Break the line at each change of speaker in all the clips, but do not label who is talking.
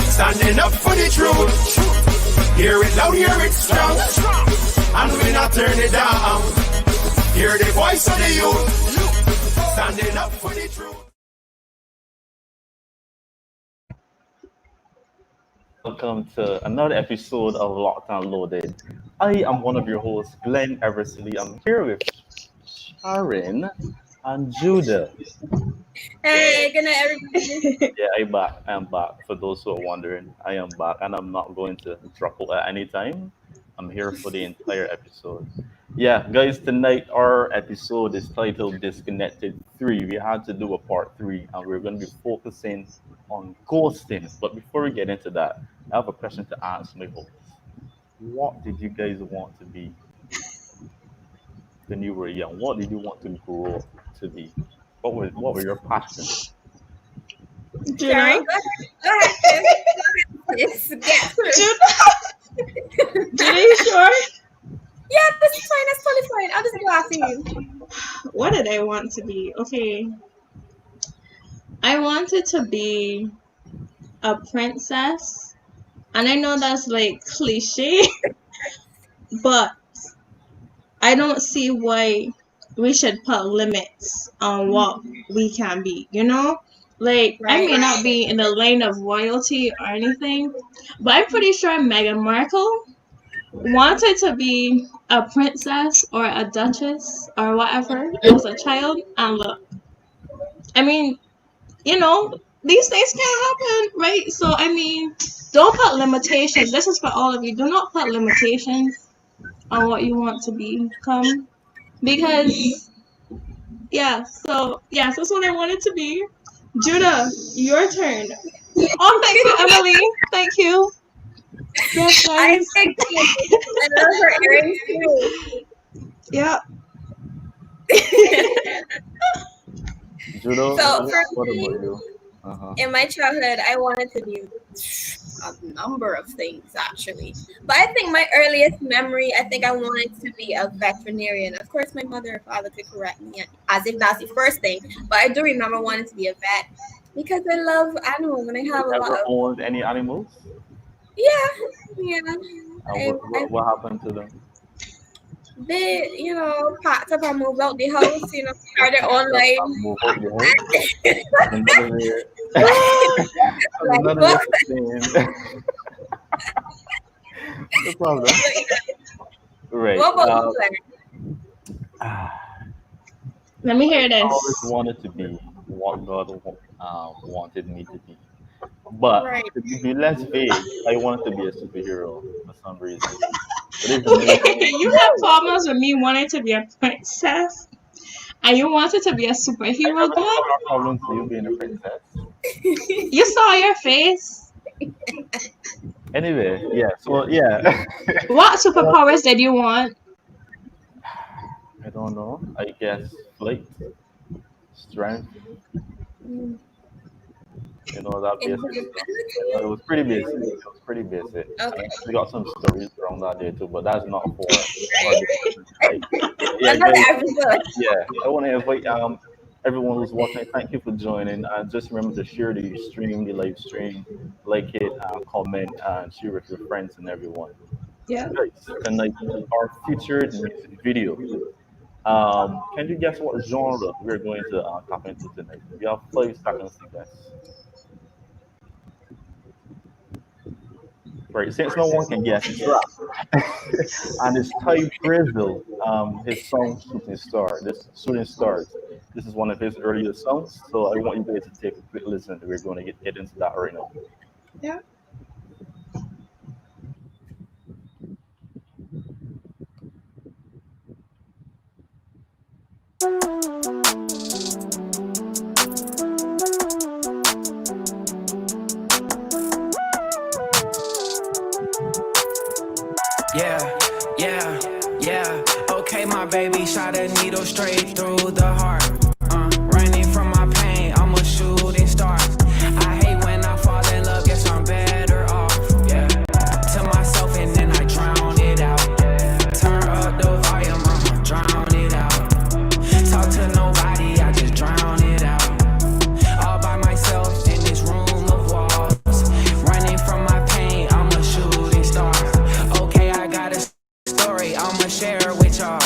Standing up for the truth. Hear it loud, hear it strong. And we not turn it down. Hear the voice of the youth. Standing up for the truth.
Welcome to another episode of LockedxLoaded. I am one of your hosts, Glenn Eversley. I'm here with Sharon and Judah.
Hey, good night, everybody.
Yeah, I am back. For those who are wondering, I am back, and I'm not going to drop out at any time. I'm here for the entire episode. Yeah, guys, tonight our episode is titled Disconnected 3. We had to do a part 3, and we're going to be focusing on ghosting. But before we get into that, I have a question to ask my hosts. What did you guys want to be when you were young? What did you want to grow up to be? What were your passions?
Sorry, go ahead, sis. Get through.
Judah, you sure?
Yeah, this is fine. That's totally fine. I'll just go after you.
What did I want to be? Okay. I wanted to be a princess. And I know that's like cliche, but I don't see why we should put limits on what we can be, you know? Like, I may not be in the lane of royalty or anything, but I'm pretty sure Meghan Markle wanted to be a princess or a duchess or whatever as a child. And look, I mean, you know, these things can happen, right? So, I mean, don't put limitations. This is for all of you. Do not put limitations on what you want to become. Because, so that's what I wanted to be. Judah, your turn. Oh, thank you, Emily. Thank you. Yes,
I
guys.
think I love her earrings too.
Yeah.
Judah,
So
what
for
about
me,
you?
in my childhood, I wanted to be a number of things actually. But I think my earliest memory, I think I wanted to be a veterinarian. Of course, my mother and father could correct me as if that's the first thing. But I do remember wanting to be a vet because I love animals and I have a lot
Ever
of
owned any animals?
yeah.
What happened to them?
They, packed up and moved out the house, started on life.
Move out the house? Another
Like,
thing. No problem. Right.
what about you,
Let me hear
I
this.
always wanted to be what God wanted me to be. But
Right.
to be less vague, I wanted to be a superhero for some reason. But if
Okay, you have problems with me wanting to be a princess, and you wanted to be a superhero,
I
girl?
have problems with you being a princess.
You saw your face.
Anyway, yeah.
What superpowers did you want?
I don't know. I guess flight, strength. That basic stuff. It was pretty basic.
Okay.
We got some stories around that day too, but that's not for discussion. Yeah,
Another
guys,
episode.
I want to invite everyone who's watching, thank you for joining. And just remember to share the stream, the live stream, like it, comment, and share with your friends and everyone.
Yeah.
Guys, tonight our featured music video. Can you guess what genre we're going to tap into tonight? We have 5 seconds to guess. Right, since no one can guess, it's rap. And it's Ty Brazil, his song Shooting Star. This Shooting Stars. This is one of his earlier songs, so I want you guys to take a quick listen. We're going to get into that right now.
Yeah.
Yeah, yeah, yeah. Okay, my baby shot a needle straight through the heart. Running from my pain, I'm a shooting star. I hate when I fall in love, guess I'm better off. Yeah, to myself and then I drown it out. Turn up the volume, I'ma drown it out. Talk to nobody, I just drown it out. All by myself in this room of walls. Running from my pain, I'm a shooting star. Okay, I got a story, I'ma share it with y'all.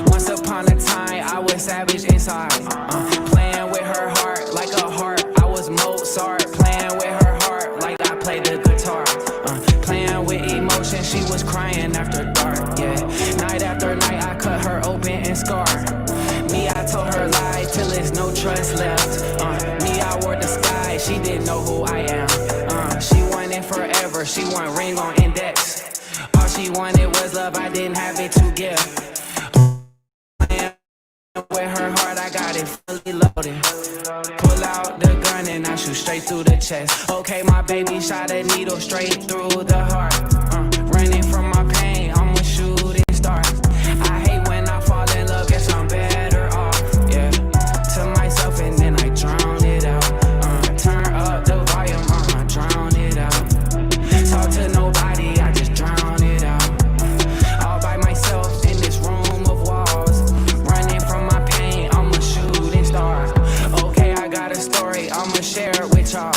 Once upon a time, I was savage inside. Playing with her heart like a harp. I was Mozart. Playing with her heart like I played the guitar. Playing with emotion, she was crying after dark. Yeah, night after night, I cut her open and scarred. Me, I told her lie till there's no trust left. Me, I wore the sky, she didn't know who I am. She wanted forever, she want ring on index. All she wanted was love, I didn't have it to give. With her heart, I got it fully loaded. Pull out the gun and I shoot straight through the chest. Okay, my baby shot a needle straight through the heart. Running from my pain, I'm a shooting star. I hate when I fall in love, guess I'm better off. Yeah, to myself and then I drown it out. Turn up the volume, drown it out. Talk to nobody, I just drown it out. All by myself in this room of walls. Running from my pain, I'm a shooting star. Okay, I got a story, I'ma share it with y'all.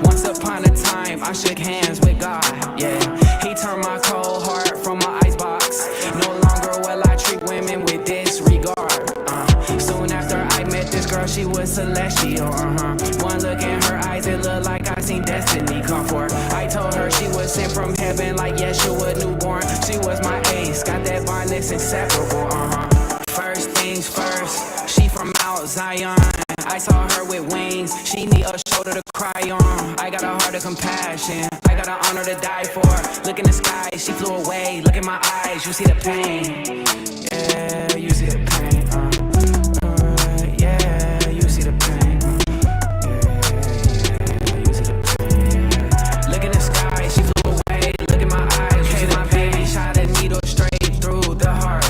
Once upon a time, I shook hands with God. Yeah, he turned my cold heart from my icebox. No longer will I treat women with disregard. Soon after I met this girl, she was celestial. One look in her eyes, it looked like I seen destiny come forth. I told her she was sent from heaven, like Yeshua newborn. She was my ace, got that bond that's inseparable. First things first, she from Mount Zion. I saw her with wings, she need a shoulder to cry on. I got a heart of compassion, I got an honor to die for. Look in the sky, she flew away. Look in my eyes, you see the pain. Yeah, you see the pain. Yeah, you see the pain. Yeah, you see the pain. Look in the sky, she flew away. Look in my eyes, you see my baby shot a needle straight through the heart.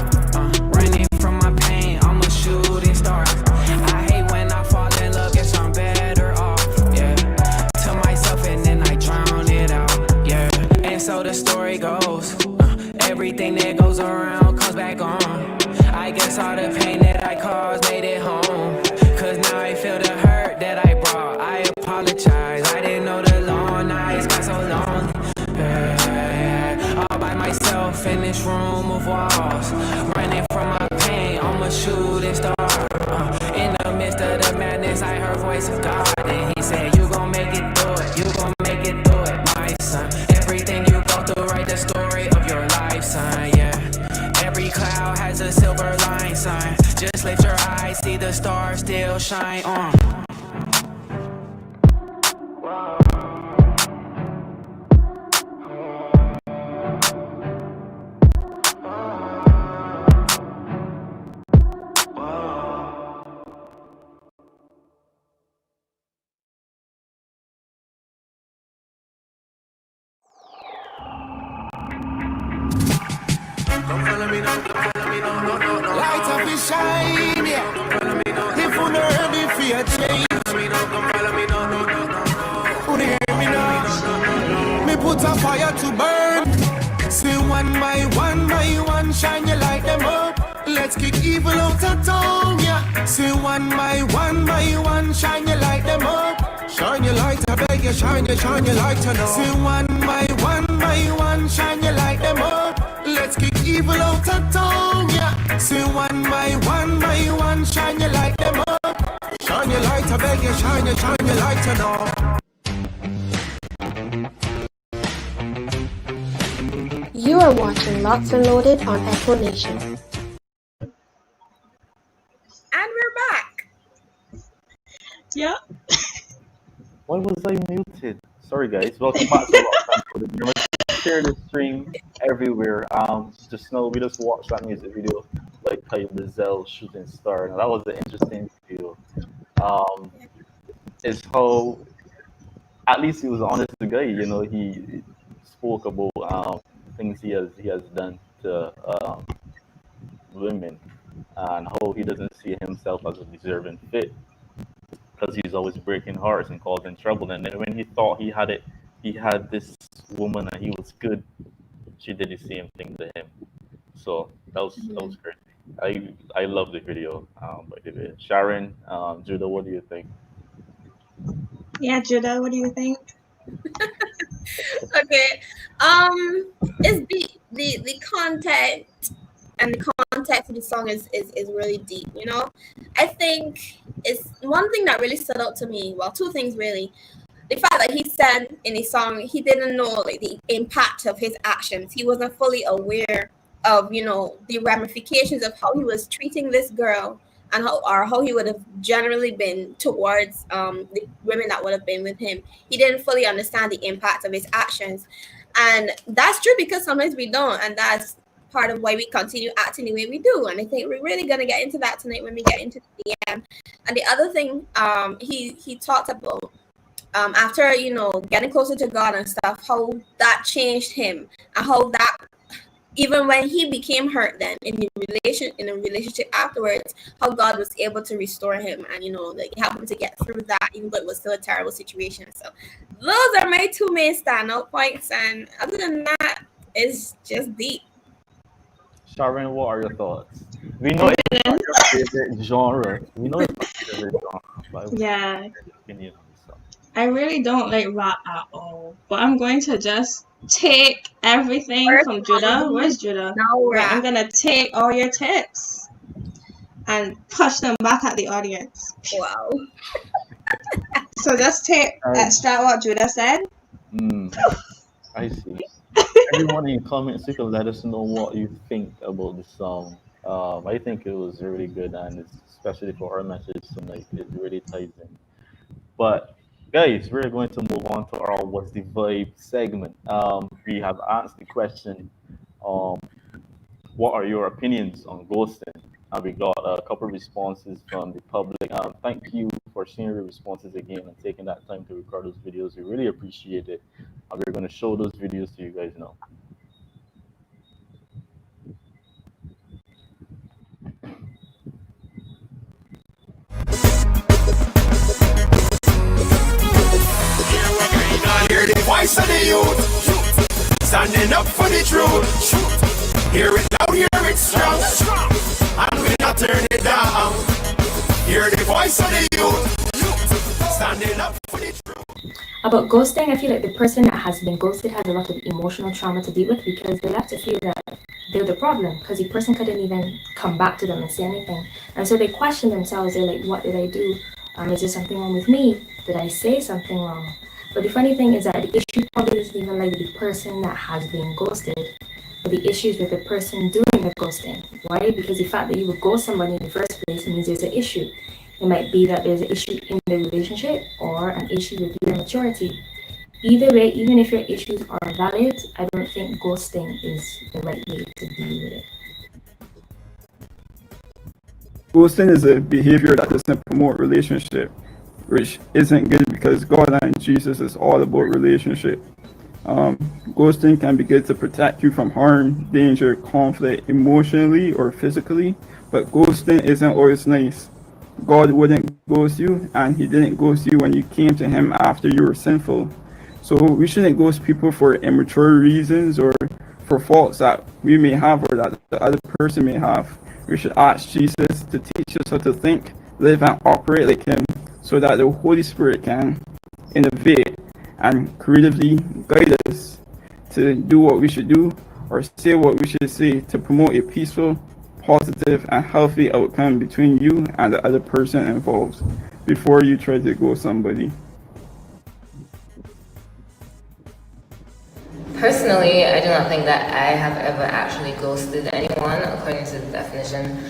Running from my pain, I'm a shooting star. I hate when I fall in love, guess I'm better off. Yeah, to myself and then I drown it out. Yeah, and so the story goes. Everything that goes around comes back on. I guess all the pain that I caused made it home. Cause now I feel the hurt that I brought. I apologize, I didn't know the long nights got so lonely. All by myself in this room of walls. Running from my pain, I'm a shooting star. In the midst of the madness, I heard voice of God. And he said, you gon' make it through it, you gon' make it through it, my son. Everything you go through, write the story of your life, son, yeah. Every cloud has a silver line, son. Just lift your eyes, see the stars still shine on.
Light up the shine, yeah. If you know ready for your change, who they hear me now? Me put a fire to burn. Say one by one, shine your light them up. Let's kick evil out of town, yeah. Say one by shine your light to know. See one by one, shine your light them up. Let's kick evil out of town, yeah. See one by one, shine your light them up. Shine your light, I beg you, shine your light to know.
You are watching Locked and Loaded on Echo Nation.
And we're back.
Yeah.
Why was I muted? Sorry, guys. Welcome back to Locked and Loaded. Remember to share the stream everywhere. Just know we just watched that music video by Ty Lizelle, Shooting Star. Now that was an interesting video. Is how at least he was an honest guy. You know, he spoke about things he has done to women and how he doesn't see himself as a deserving fit because he's always breaking hearts and causing trouble. And then when he thought he had this woman and he was good, she did the same thing to him. So that was crazy. I love the video. By the way, Sharon, Judah, what do you think?
Yeah, Judah, what do you think?
Okay. It's the content and the context of the song is really deep, you know. I think it's one thing that really stood out to me. Well, two things really. The fact that he said in the song he didn't know like the impact of his actions. He wasn't fully aware of, you know, the ramifications of how he was treating this girl and how he would have generally been towards the women that would have been with him. He didn't fully understand the impact of his actions. And that's true because sometimes we don't. And that's part of why we continue acting the way we do. And I think we're really going to get into that tonight when we get into the DM. And the other thing he talked about after, you know, getting closer to God and stuff, how that changed him and how that even when he became hurt then in a relationship afterwards, how God was able to restore him and, you know, like help him to get through that, even though it was still a terrible situation. So those are my two main standout points. And other than that, it's just deep.
Sharon, what are your thoughts? We know it's not your favorite genre. We know it's not your favorite genre. But
Yeah.
opinion on this stuff.
I really don't like rap at all. But I'm going to just take everything from Judah. Where's Judah? Right, I'm going to take all your tips and push them back at the audience.
Wow.
So just take extract what Judah said.
I see. Everyone in comments, you can let us know what you think about the song. I think it was really good, and especially for our message tonight, it really ties in. But guys, we're going to move on to our What's the Vibe segment. We have asked the question, what are your opinions on ghosting? And we got a couple of responses from the public. Thank you for sharing your responses again and taking that time to record those videos. We really appreciate it. And we're going to show those videos to you guys now.
Hear the voice of the youth, standing up for the truth. Hear it loud, hear it strong, and we not turn it down. Hear the voice of the youth, standing up for the truth.
About ghosting, I feel like the person that has been ghosted has a lot of emotional trauma to deal with because they like to feel that they're the problem because the person couldn't even come back to them and say anything. And so they question themselves. They're like, what did I do? Is there something wrong with me? Did I say something wrong? But the funny thing is that the issue probably isn't even like the person that has been ghosted, but the issue is with the person doing the ghosting. Why? Because the fact that you would ghost somebody in the first place means there's an issue. It might be that there's an issue in the relationship or an issue with your maturity. Either way, even if your issues are valid, I don't think ghosting is the right way to deal with it.
Ghosting is a behavior that doesn't promote relationship, which isn't good because God and Jesus is all about relationship. Ghosting can be good to protect you from harm, danger, conflict, emotionally or physically, but ghosting isn't always nice. God wouldn't ghost you, and he didn't ghost you when you came to him after you were sinful. So we shouldn't ghost people for immature reasons or for faults that we may have or that the other person may have. We should ask Jesus to teach us how to think, live, and operate like him so that the Holy Spirit can innovate and creatively guide us to do what we should do or say what we should say to promote a peaceful, positive, and healthy outcome between you and the other person involved before you try to go somebody.
Personally, I do not think that I have ever actually ghosted anyone according to the definition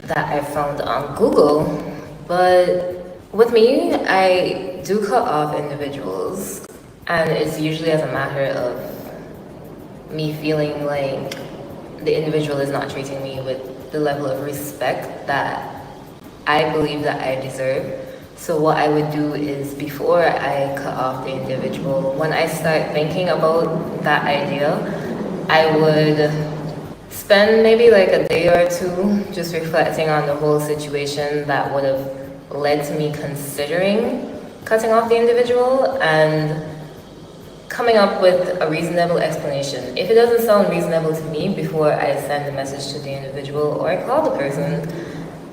that I found on Google. But with me, I do cut off individuals, and it's usually as a matter of me feeling like the individual is not treating me with the level of respect that I believe that I deserve. So what I would do is, before I cut off the individual, when I start thinking about that idea, I would spend maybe like a day or two just reflecting on the whole situation that would have led to me considering cutting off the individual and coming up with a reasonable explanation. If it doesn't sound reasonable to me before I send a message to the individual or I call the person,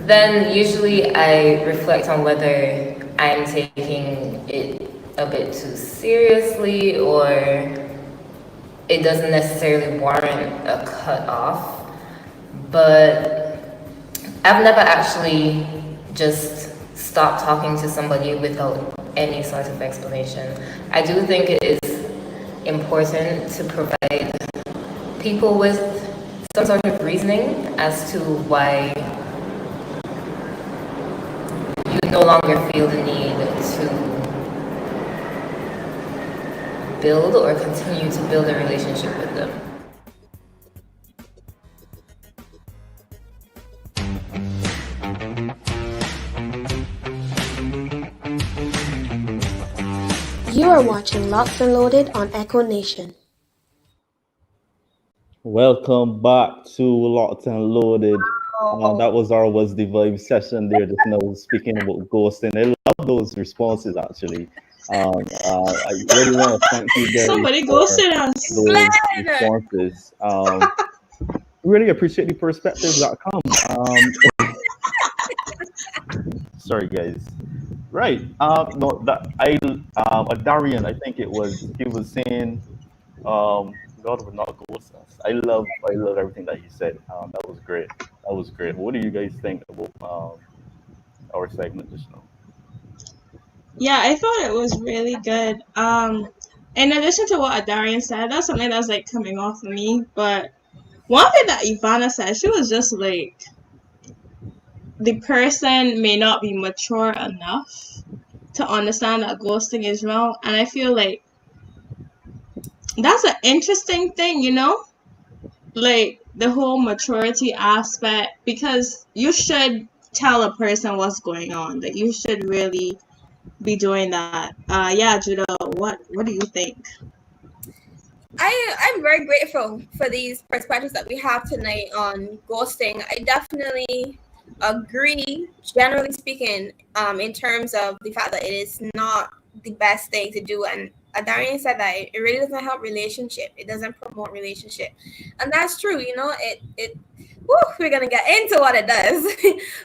then usually I reflect on whether I'm taking it a bit too seriously or it doesn't necessarily warrant a cut off. But I've never actually just stopped talking to somebody without any sort of explanation. I do think it is important to provide people with some sort of reasoning as to why you no longer feel the need to build or continue to build a relationship with them.
You are watching Locked and Loaded on Echo Nation.
Welcome back to Locked and Loaded. That was our Was the Vibe session there. Just now speaking about ghosting. I love those responses actually. I really want to thank you guys
Somebody
for
ghosted us.
those responses. Really appreciate the perspectives that come. Sorry guys. Right. No, that Darian, I think it was. He was saying, God would not ghost us. I love everything that he said. That was great. That was great. What do you guys think about our segment just now?
Yeah, I thought it was really good. In addition to what Adarian said, that's something that's like coming off of me. But one thing that Ivana said, she was just like, the person may not be mature enough to understand that ghosting is wrong. And I feel like that's an interesting thing, you know? Like the whole maturity aspect, because you should tell a person what's going on. That you should really be doing that. Yeah, Judah, what do you think?
I'm very grateful for these perspectives that we have tonight on ghosting. I definitely agree, generally speaking, in terms of the fact that it is not the best thing to do. And Darian said that it really doesn't help relationship. It doesn't promote relationship, and that's true. You know, we're gonna get into what it does,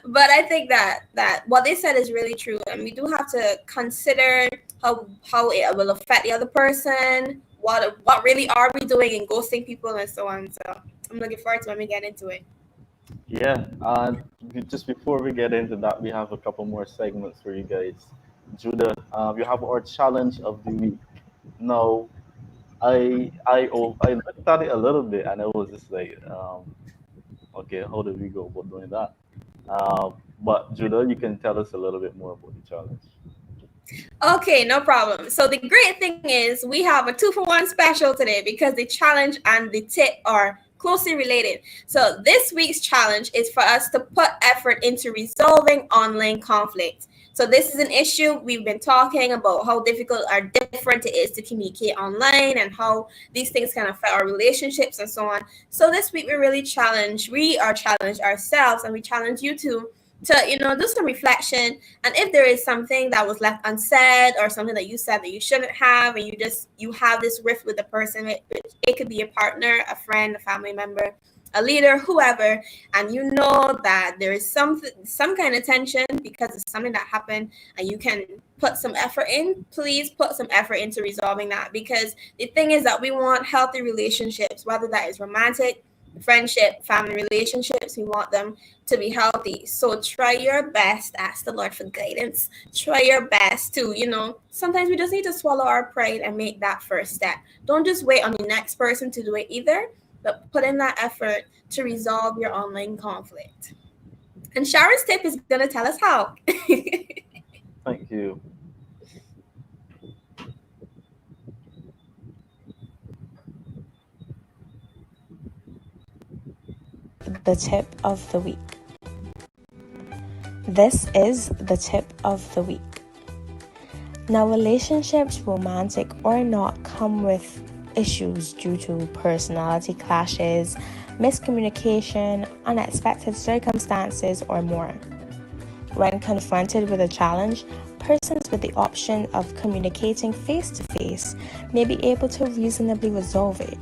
but I think that what they said is really true, and we do have to consider how it will affect the other person. What really are we doing in ghosting people and so on. So I'm looking forward to when we get into it.
Yeah. Just before we get into that, we have a couple more segments for you guys. Judah, you have our challenge of the week. Now, I looked at it a little bit and I was just like, okay, how do we go about doing that? But Judah, you can tell us a little bit more about the challenge.
Okay, no problem. So the great thing is we have a 2-for-1 special today because the challenge and the tip are closely related. So this week's challenge is for us to put effort into resolving online conflict. So this is an issue we've been talking about, how difficult or different it is to communicate online and how these things can affect our relationships and so on. So this week we are challenged ourselves, and we challenge you to do some reflection. And if there is something that was left unsaid or something that you said that you shouldn't have, and you have this rift with the person, it could be a partner, a friend, a family member, a leader, whoever, and you know that there is some kind of tension because it's something that happened and you can put some effort in, please put some effort into resolving that. Because the thing is that we want healthy relationships, whether that is romantic, friendship, family relationships. We want them to be healthy. So try your best. Ask the Lord for guidance. Try your best to, sometimes we just need to swallow our pride and make that first step. Don't just wait on the next person to do it either, but put in that effort to resolve your online conflict. And Sharon's tip is going to tell us how.
Thank you.
The tip of the week. This is the tip of the week. Now, relationships, romantic or not, come with issues due to personality clashes, miscommunication, unexpected circumstances, or more. When confronted with a challenge, persons with the option of communicating face-to-face may be able to reasonably resolve it.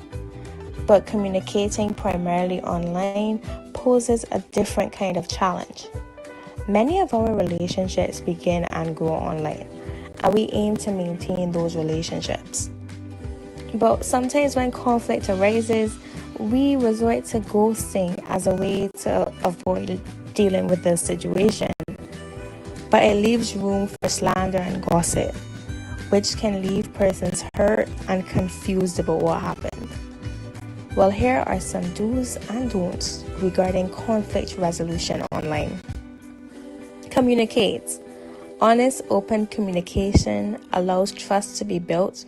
But communicating primarily online poses a different kind of challenge. Many of our relationships begin and grow online, and we aim to maintain those relationships. But sometimes when conflict arises, we resort to ghosting as a way to avoid dealing with the situation. But it leaves room for slander and gossip, which can leave persons hurt and confused about what happened. Well, here are some do's and don'ts regarding conflict resolution online. Communicate. Honest, open communication allows trust to be built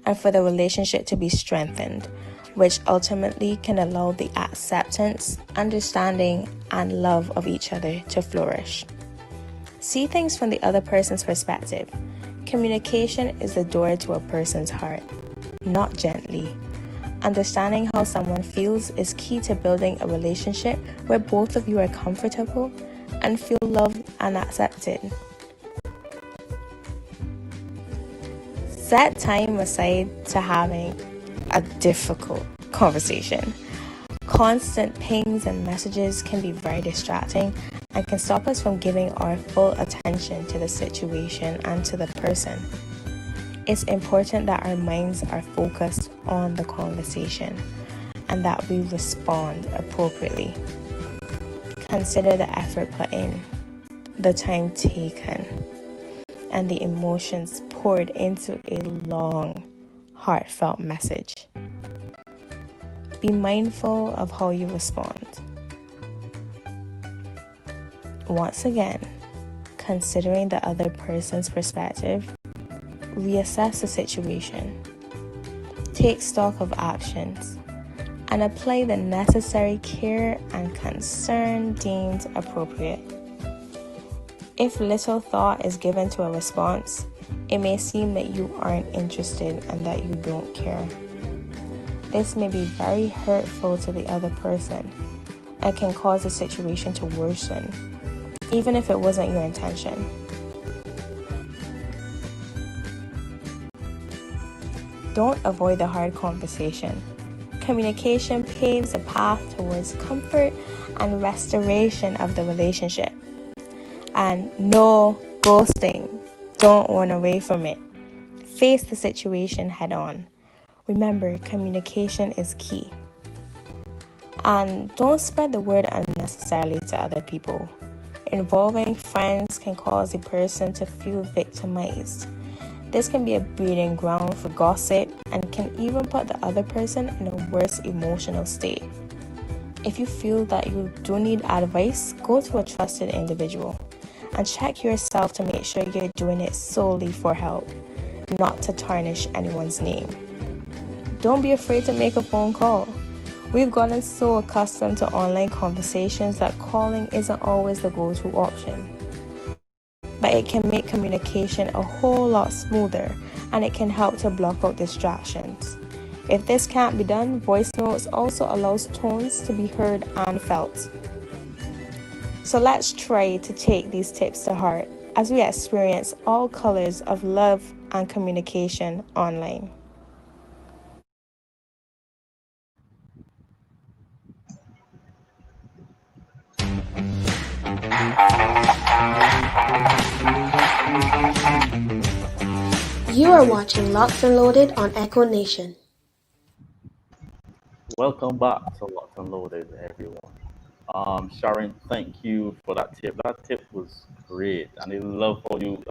and for the relationship to be strengthened, which ultimately can allow the acceptance, understanding, and love of each other to flourish. See things from the other person's perspective. Communication is the door to a person's heart, not gently. Understanding how someone feels is key to building a relationship where both of you are comfortable and feel loved and accepted. Set time aside to having a difficult conversation. Constant pings and messages can be very distracting and can stop us from giving our full attention to the situation and to the person. It's important that our minds are focused on the conversation and that we respond appropriately. Consider the effort put in, the time taken, and the emotions poured into a long, heartfelt message. Be mindful of how you respond. Once again, considering the other person's perspective, reassess the situation, take stock of actions, and apply the necessary care and concern deemed appropriate. If little thought is given to a response, it may seem that you aren't interested and that you don't care. This may be very hurtful to the other person and can cause the situation to worsen, even if it wasn't your intention. Don't avoid the hard conversation. Communication paves a path towards comfort and restoration of the relationship. And no ghosting. Don't run away from it. Face the situation head on. Remember, communication is key. And don't spread the word unnecessarily to other people. Involving friends can cause a person to feel victimized. This can be a breeding ground for gossip and can even put the other person in a worse emotional state. If you feel that you do need advice, go to a trusted individual and check yourself to make sure you're doing it solely for help, not to tarnish anyone's name. Don't be afraid to make a phone call. We've gotten so accustomed to online conversations that calling isn't always the go-to option. But it can make communication a whole lot smoother and it can help to block out distractions. If this can't be done, voice notes also allows tones to be heard and felt. So let's try to take these tips to heart as we experience all colors of love and communication online.
You are watching Locked and Loaded on Echo Nation.
Welcome back to Locked and Loaded, everyone. Sharon, thank you for that tip. That tip was great, and I love how you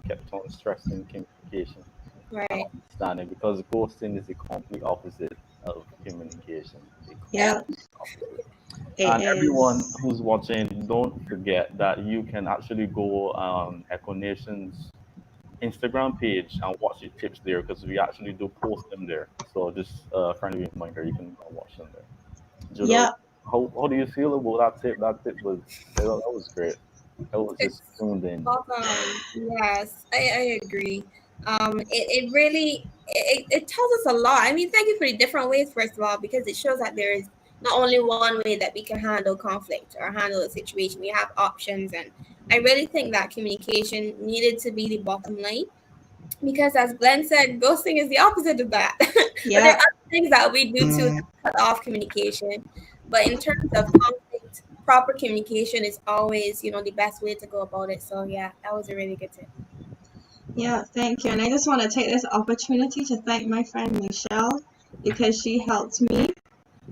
kept on stressing communication and
Right.
understanding because ghosting is the complete opposite of communication. The
Yeah.
Yeah,
complete opposite.
it
And everyone
is.
who's watching, don't forget that you can actually go on Echo Nation's Instagram page and watch the tips there because we actually do post them there. So just a friendly reminder, you can go watch them there. Judo,
Yeah,
how do you feel about that tip? That tip was that was great. I was just
It's
tuned in.
awesome. Yes, I agree. It really it tells us a lot. I mean, thank you for the different ways, first of all, because it shows that there is not only one way that we can handle conflict or handle a situation. We have options, and I really think that communication needed to be the bottom line because, as Glenn said, ghosting is the opposite of that. But there are
yeah,
other things that we do to cut off communication. But in terms of conflict, proper communication is always, the best way to go about it. So yeah, that was a really good tip.
yeah. Thank you. And I just want to take this opportunity to thank my friend Michelle because she helped me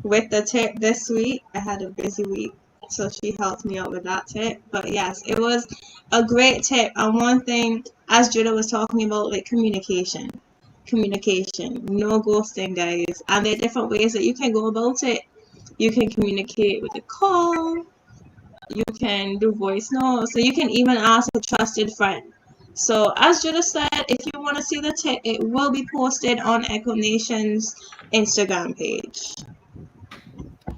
with the tip this week. I had a busy week, so she helped me out with that tip. But yes, it was a great tip. And one thing, as Judah was talking about, like communication, no ghosting, guys. And there are different ways that you can go about it. You can communicate with a call, you can do voice notes, so you can even ask a trusted friend. So, as Judah said, if you want to see the tip, it will be posted on Echo Nation's Instagram page.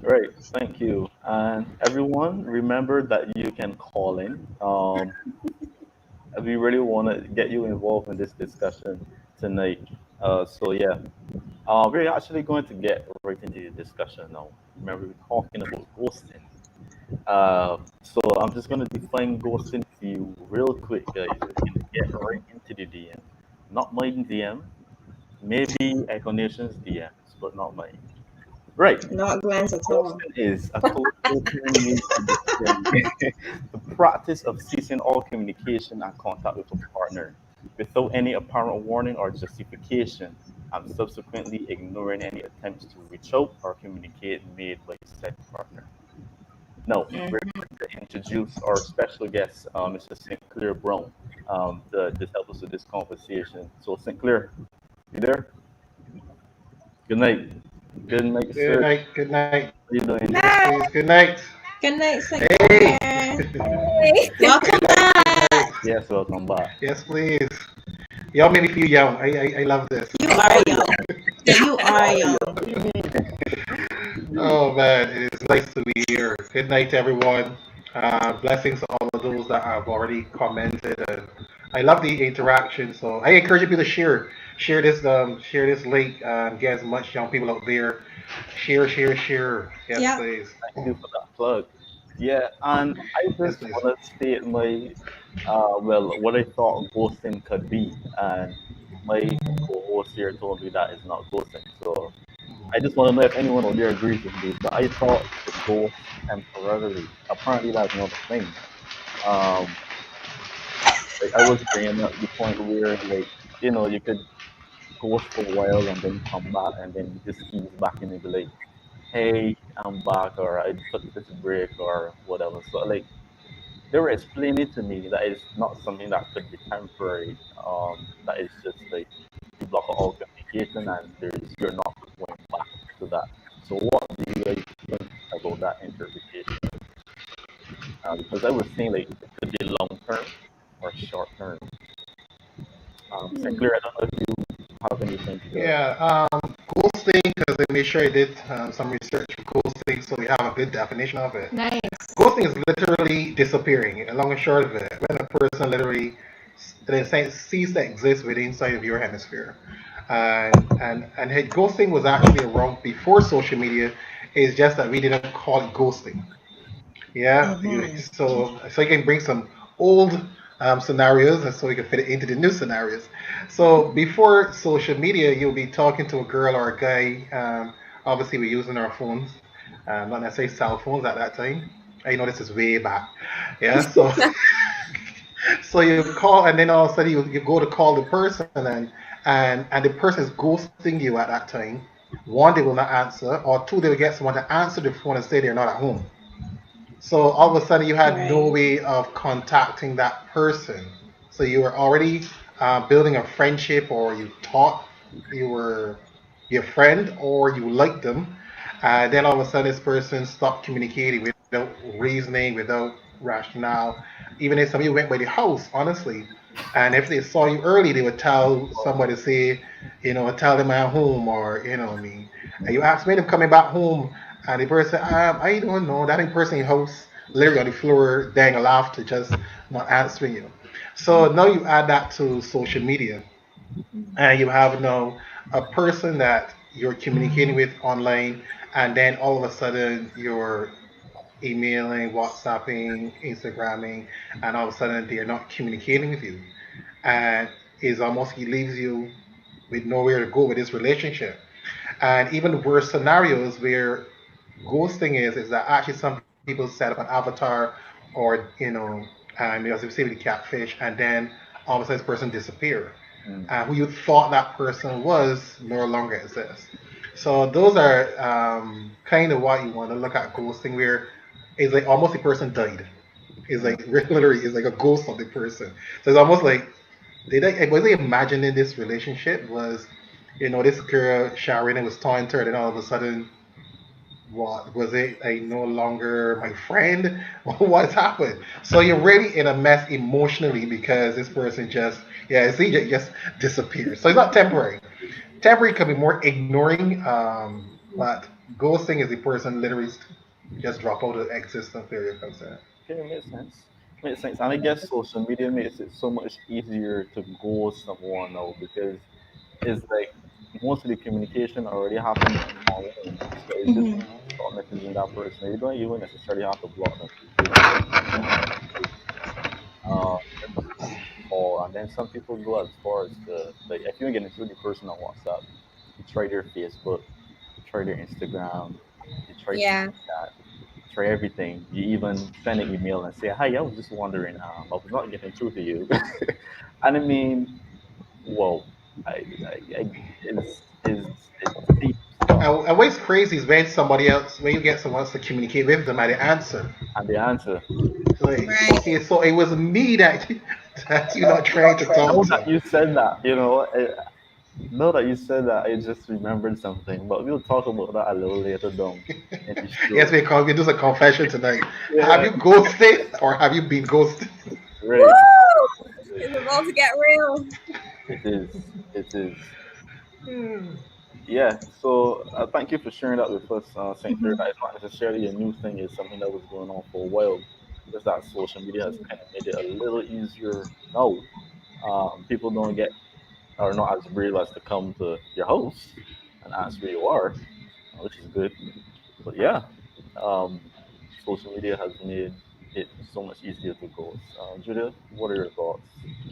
Great, thank you. And everyone, remember that you can call in. We really want to get you involved in this discussion tonight. So yeah, we're actually going to get right into the discussion now. Remember, we're talking about ghosting. So I'm just gonna define ghosting for you real quick, guys. We're gonna get right into the DM. Not my DM, maybe Econation's DMs, but not mine. Right.
Not glance at all.
Ghosting is a colloquial term used to describe the practice of ceasing all communication and contact with a partner without any apparent warning or justification, and subsequently ignoring any attempts to reach out or communicate made by said partner. No, we're going to introduce our special guest, Mr. St. Clair Brown, to just help us with this conversation. So, St. Clair, you there? Good night. Good night,
Good
sir.
night. Good night.
How you doing?
Yes, please. Good night.
Good night, St.
Hey.
Clair.
Hey.
Welcome
Good
back.
night.
Yes, welcome back.
Yes, please. Y'all make me feel young. I love this.
You are young. You are young.
Oh man, it's nice to be here. Good night, everyone. Blessings to all of those that have already commented, and I love the interaction. So I encourage people to share this link, get as much young people out there. Share, share, share. Yes,
Yeah.
please.
Thank you for that plug. Yeah, and I
Yes,
just
please.
want to state my, well, what I thought ghosting could be. And my co-host here told me that it's not ghosting. So I just want to know if anyone out there agrees with me. So I thought you could ghost temporarily. Apparently, that's not a thing. Um, like I was bringing up the point where, like, you could ghost for a while and then come back and then just ease back in and be like, hey, I'm back, or I took this break, or whatever. So, like, they were explaining to me that it's not something that could be temporary. That is just like you block out all communication and you're not going back to that. So, what do you guys think about that interpretation? Because I was saying like it could be long term or short term. Sinclair, I don't know if you have anything to.
Yeah, ghosting, because I made sure I did some research for ghosting so we have a good definition of it.
Nice.
Ghosting is literally disappearing, long and short of it. When a person literally cease to exist within inside of your hemisphere. And ghosting was actually around before social media. It's just that we didn't call it ghosting. Yeah,
Mm-hmm.
so you can bring some old scenarios, and so you can fit it into the new scenarios. So before social media, you'll be talking to a girl or a guy. Obviously, we're using our phones, not necessarily cell phones at that time. I know this is way back. Yeah, so so you call, and then all of a sudden you go to call the person, and the person is ghosting you at that time. One, they will not answer, or two, they will get someone to answer the phone and say they're not at home. So all of a sudden, you had no
Right.
way of contacting that person. So you were already building a friendship, or you thought you were your friend, or you liked them. Then all of a sudden, this person stopped communicating without reasoning, without rationale. Even if some of you went by the house, honestly, and if they saw you early, they would tell somebody, say, tell them I'm home, or what I mean. And you ask me, them coming back home, and the person, I don't know, that in person in house, literally on the floor, dying of laughter, just not answering you. So now you add that to social media, and you have now a person that you're communicating with online, and then all of a sudden you're emailing, WhatsApping, Instagramming, and all of a sudden they're not communicating with you, and it's almost he leaves you with nowhere to go with this relationship. And even worse scenarios where ghosting is that actually some people set up an avatar, or and as you say with the catfish, and then all of a sudden this person disappear.
Mm.
Who you thought that person was no longer exists. So those are kind of what you want to look at ghosting, where it's like almost the person died. It's
Mm.
like literally it's like a ghost of the person. So it's almost like was they imagining this relationship was, this girl Sharina was talking to her, and all of a sudden, what was it? I no longer my friend. What's happened? So you're really in a mess emotionally because this person just, yeah, see, just disappears. So it's not temporary. Temporary can be more ignoring, but ghosting is the person literally just drop out of existence. Where you're concerned.
Okay, it makes sense. Makes sense. And I guess social media makes it so much easier to ghost someone now because it's like most of the communication already happens online. So it's just
Hmm.
start messaging that person. You don't even necessarily have to block them. You can just just call. And then some people go as far as to like if you get into the person on WhatsApp, you try their Facebook, you try their Instagram, you try
Yeah.
Snapchat, try everything. You even send an email and say, "Hi, I was just wondering, I was not getting through to you." And I mean, whoa, I it seems wrong.
And what's crazy is when you get someone else to communicate with them, and they answer.
And the answer,
Like,
Right.
okay, so it was me that that you're not trying to talk
now that
to.
you said that, now that you said that, I just remembered something. But we'll talk about that a little later down in the
Yes,
show.
we do a confession tonight. Have
Yeah,
you ghosted or have you been ghosted?
right.
Woo! It's about to get real.
It is. It is.
Hmm.
Yeah, so thank you for sharing that with us, St. Clair.
Hmm.
That is not necessarily a new thing, it's something that was going on for a while. Just that social media has kind of made it a little easier now. People don't get, or not as brave as to come to your house and ask where you are, which is good. But yeah, um, social media has made it so much easier to go. Judith, what are your thoughts?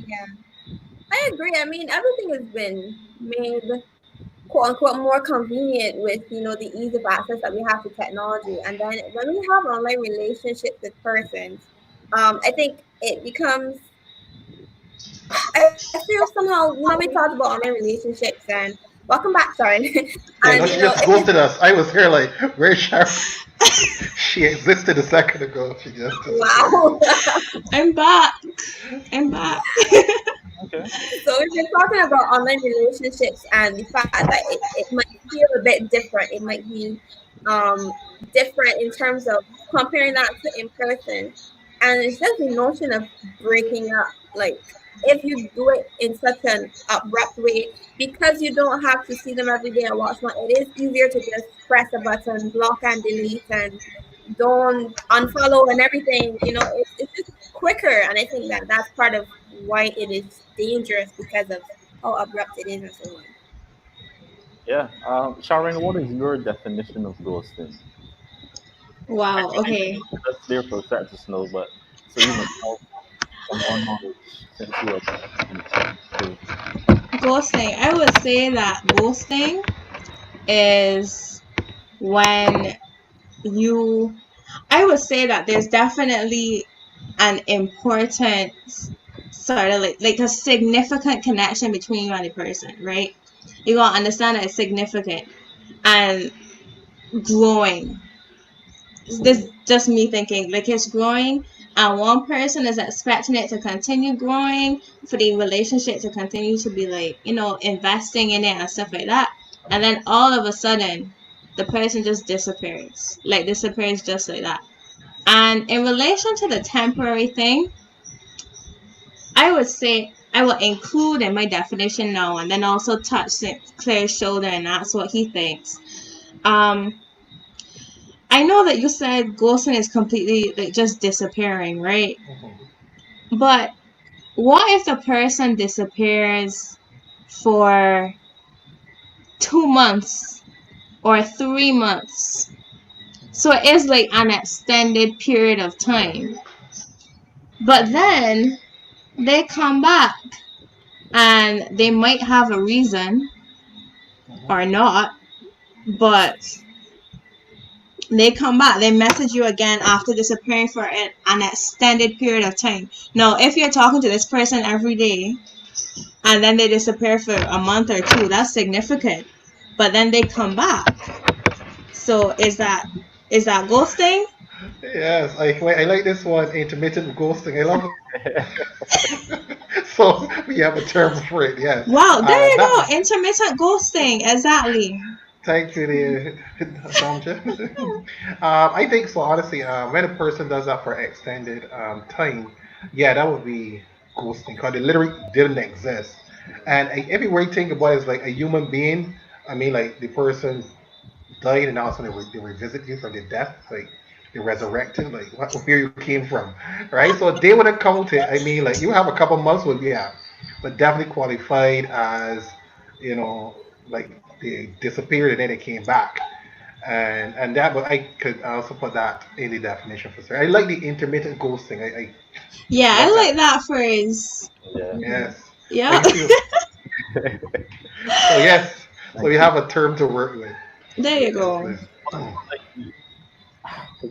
Yeah. I agree. I mean, everything has been made quote unquote more convenient with the ease of access that we have to technology, and then when we have online relationships with persons, I think it becomes, I feel somehow, we talked about online relationships, and welcome back, sorry.
Yeah, no,
And
she just
it,
ghosted us. I was here like, where's Sharon? She existed a second ago. She just disappeared.
wow.
I'm back. I'm back.
Okay.
So we've been talking about online relationships and the fact that it might feel a bit different. It might be um, different in terms of comparing that to in person. And it's just the notion of breaking up. Like, if you do it in such an abrupt way, because you don't have to see them every day and whatnot, it is easier to just press a button, block and delete, and don't unfollow and everything. It's just quicker, and I think that that's part of why it is dangerous because of how abrupt it is and so on.
Yeah. Sharon, what is your definition of ghosting? I
Wow.
mean, I
Okay.
know that's there for facts to know, but so you know from our knowledge, since you are in the space.
Ghosting. I would say that ghosting is when you I would say that there's definitely an important sort of like a significant connection between you and the person, right? You gotta understand that it's significant and growing. This just me thinking, like, it's growing, and one person is expecting it to continue growing, for the relationship to continue to be like, investing in it and stuff like that. And then all of a sudden, the person just disappears just like that. And in relation to the temporary thing, I would say I will include in my definition now, and then also touch Claire's shoulder and ask what he thinks. I know that you said ghosting is completely like just disappearing, right?
Mm-hmm.
But what if the person disappears for 2 months or 3 months? So it is like an extended period of time. But then they come back and they might have a reason or not, but they come back, they message you again after disappearing for an extended period of time. Now, if you're talking to this person every day and then they disappear for a month or two, that's significant. But then they come back. So is that ghosting?
Yes, I like this one, intermittent ghosting. I love it. So we have a term for it. Yes.
Wow, there you go.
That.
Intermittent ghosting. Exactly.
Thank you, Samja. I think so. Honestly, when a person does that for extended time, yeah, that would be ghosting because it literally didn't exist. And everywhere you think about it is like a human being. I mean, like the person died and also they revisit you from their death, like they resurrected, like where you came from, right? So they would have come to. I mean, like you have a couple months with yeah, but definitely qualified as like they disappeared and then they came back, and that. But I could also put that in the definition for sure. I like the intermittent ghosting. I
Yeah, I
love
like that phrase.
Yeah.
yes.
Yeah.
So yes, so we have a term to work with.
There you go.
Like,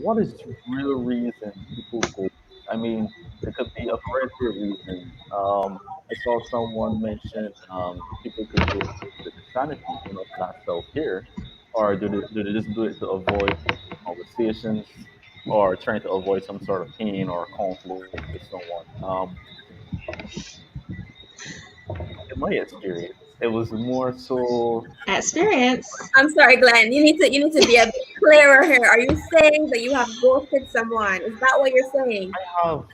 what is the real reason people go? I mean, it could be a variety of reasons. I saw someone mention people could go to sanity, for that self care, or do they just do it to avoid conversations, or trying to avoid some sort of pain or conflict with someone? In my experience, it was more so.
Experience.
I'm sorry, Glenn. You need to be a bit clearer here. Are you saying that you have ghosted someone? Is that what you're saying?
I have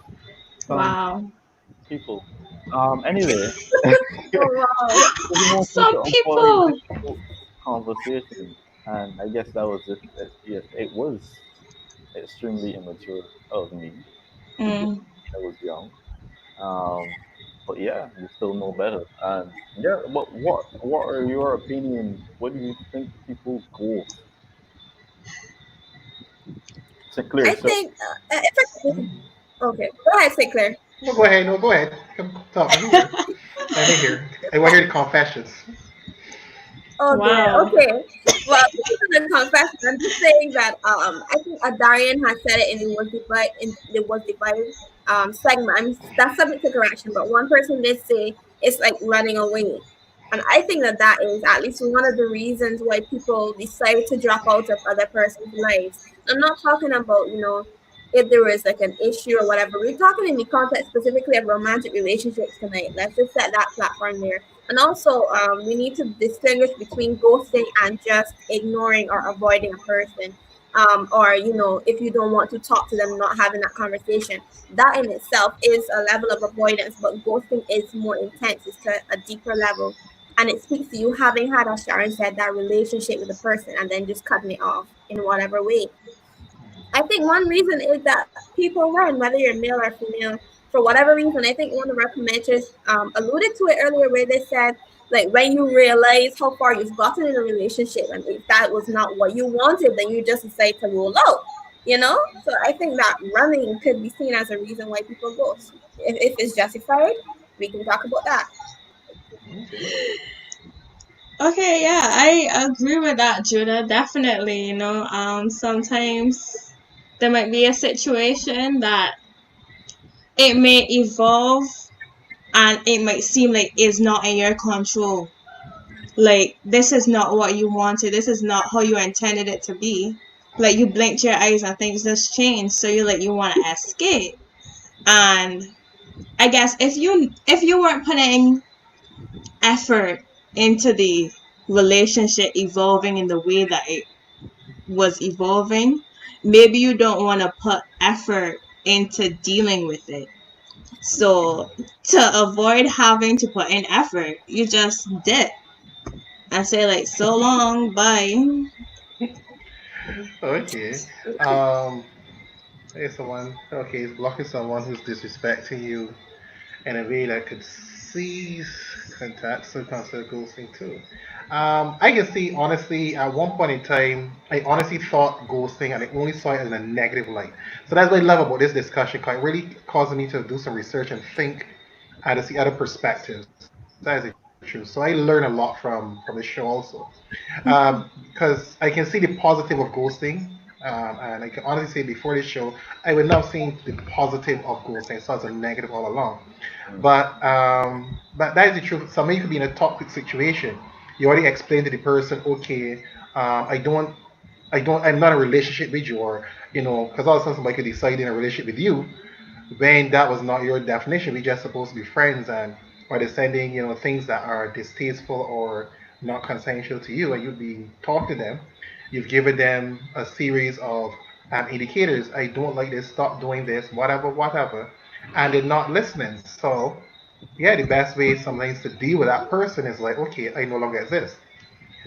some
Wow.
people. Anyway,
Oh wow.
it was mostly
Some
to avoid
people.
difficult conversations, and I guess that was it. It was extremely immature of me to do.
Mm.
I was young, um, but yeah, you still know better. And yeah, but what are your opinions? What do you think people go?
I
Clear. So
think okay. Go ahead, say Claire.
No, go ahead. No, go ahead. Come talk. I'm here. I'm in here. I want to hear the confessions.
Oh dear.
Wow.
Okay. Well, this is a confession. I'm just saying that I think Darian has said it in the was divided segment. That's subject to correction, but one person did say it's like running away, and I think that is at least one of the reasons why people decide to drop out of other person's lives. I'm not talking about if there was like an issue or whatever. We're talking in the context specifically of romantic relationships tonight. Let's just set that platform there. And also, we need to distinguish between ghosting and just ignoring or avoiding a person. Or, if you don't want to talk to them, not having that conversation. That in itself is a level of avoidance, but ghosting is more intense. It's to a deeper level. And it speaks to you having had, as Sharon said, that relationship with the person and then just cutting it off in whatever way. I think one reason is that people run, whether you're male or female, for whatever reason. I think one of our commenters alluded to it earlier, where they said, like, when you realize how far you've gotten in a relationship, and if that was not what you wanted, then you just decide to roll out. So I think that running could be seen as a reason why people go. If it's justified, we can talk about that.
Okay, yeah, I agree with that, Judah. Definitely, sometimes there might be a situation that it may evolve and it might seem like it's not in your control. Like this is not what you wanted. This is not how you intended it to be. Like you blinked your eyes and things just changed. So you want to escape. And I guess if you weren't putting effort into the relationship evolving in the way that it was evolving, maybe you don't want to put effort into dealing with it. So to avoid having to put in effort, you just dip and say like so long, bye.
Okay. Um, hey, someone. Okay, is blocking someone who's disrespecting you in a way that could cease contact, so consider ghosting too. I can see honestly at one point in time, I honestly thought ghosting and I only saw it in a negative light. So that's what I love about this discussion, because it really caused me to do some research and think and to see other perspectives. That is true. So I learn a lot from the show also. Because I can see the positive of ghosting. And I can honestly say before this show, I would not see the positive of ghosting. So it's a negative all along. But that is the truth. Somebody could be in a toxic situation. You already explained to the person, okay, I'm not in a relationship with you, or because all of a sudden somebody could decide in a relationship with you when that was not your definition. We just supposed to be friends, and or they're sending things that are distasteful or not consensual to you, and you'd be talk to them. You've given them a series of indicators. I don't like this. Stop doing this. Whatever, whatever, and they're not listening. So yeah, the best way sometimes to deal with that person is like, okay, I no longer exist.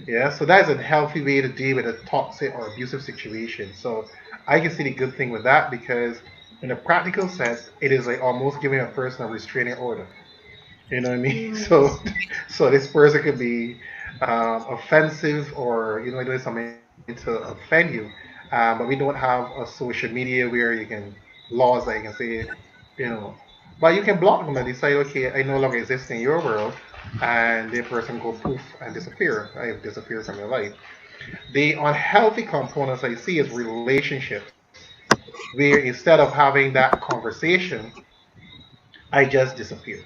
Yeah, so that's a healthy way to deal with a toxic or abusive situation. So I can see the good thing with that because, in a practical sense, it is like almost giving a person a restraining order. You know what I mean? So, so this person could be offensive or doing something to offend you, but we don't have a social media where you can laws that you can say, you know, but you can block them and decide, okay, I no longer exist in your world, and the person go poof and disappear. I disappear from your life. The unhealthy components I see is relationships, where instead of having that conversation, I just disappear.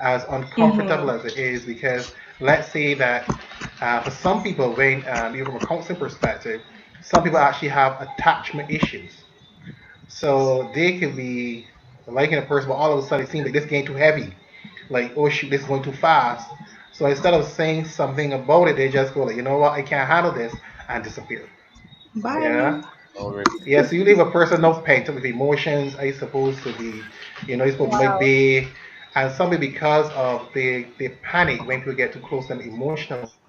As uncomfortable
Mhm.
as it is, because let's say that for some people, when even from a counseling perspective, some people actually have attachment issues. So they could be liking a person, but all of a sudden it seems like this getting too heavy. Like, oh shoot, this is going too fast. So instead of saying something about it, they just go like, you know what, I can't handle this, and disappear.
Bye.
Yeah.
Already.
Yeah, so you leave a person no pain with emotions are supposed to be, you're supposed to might
Wow.
be, and somebody because of they panic when people get too close to them emotionally,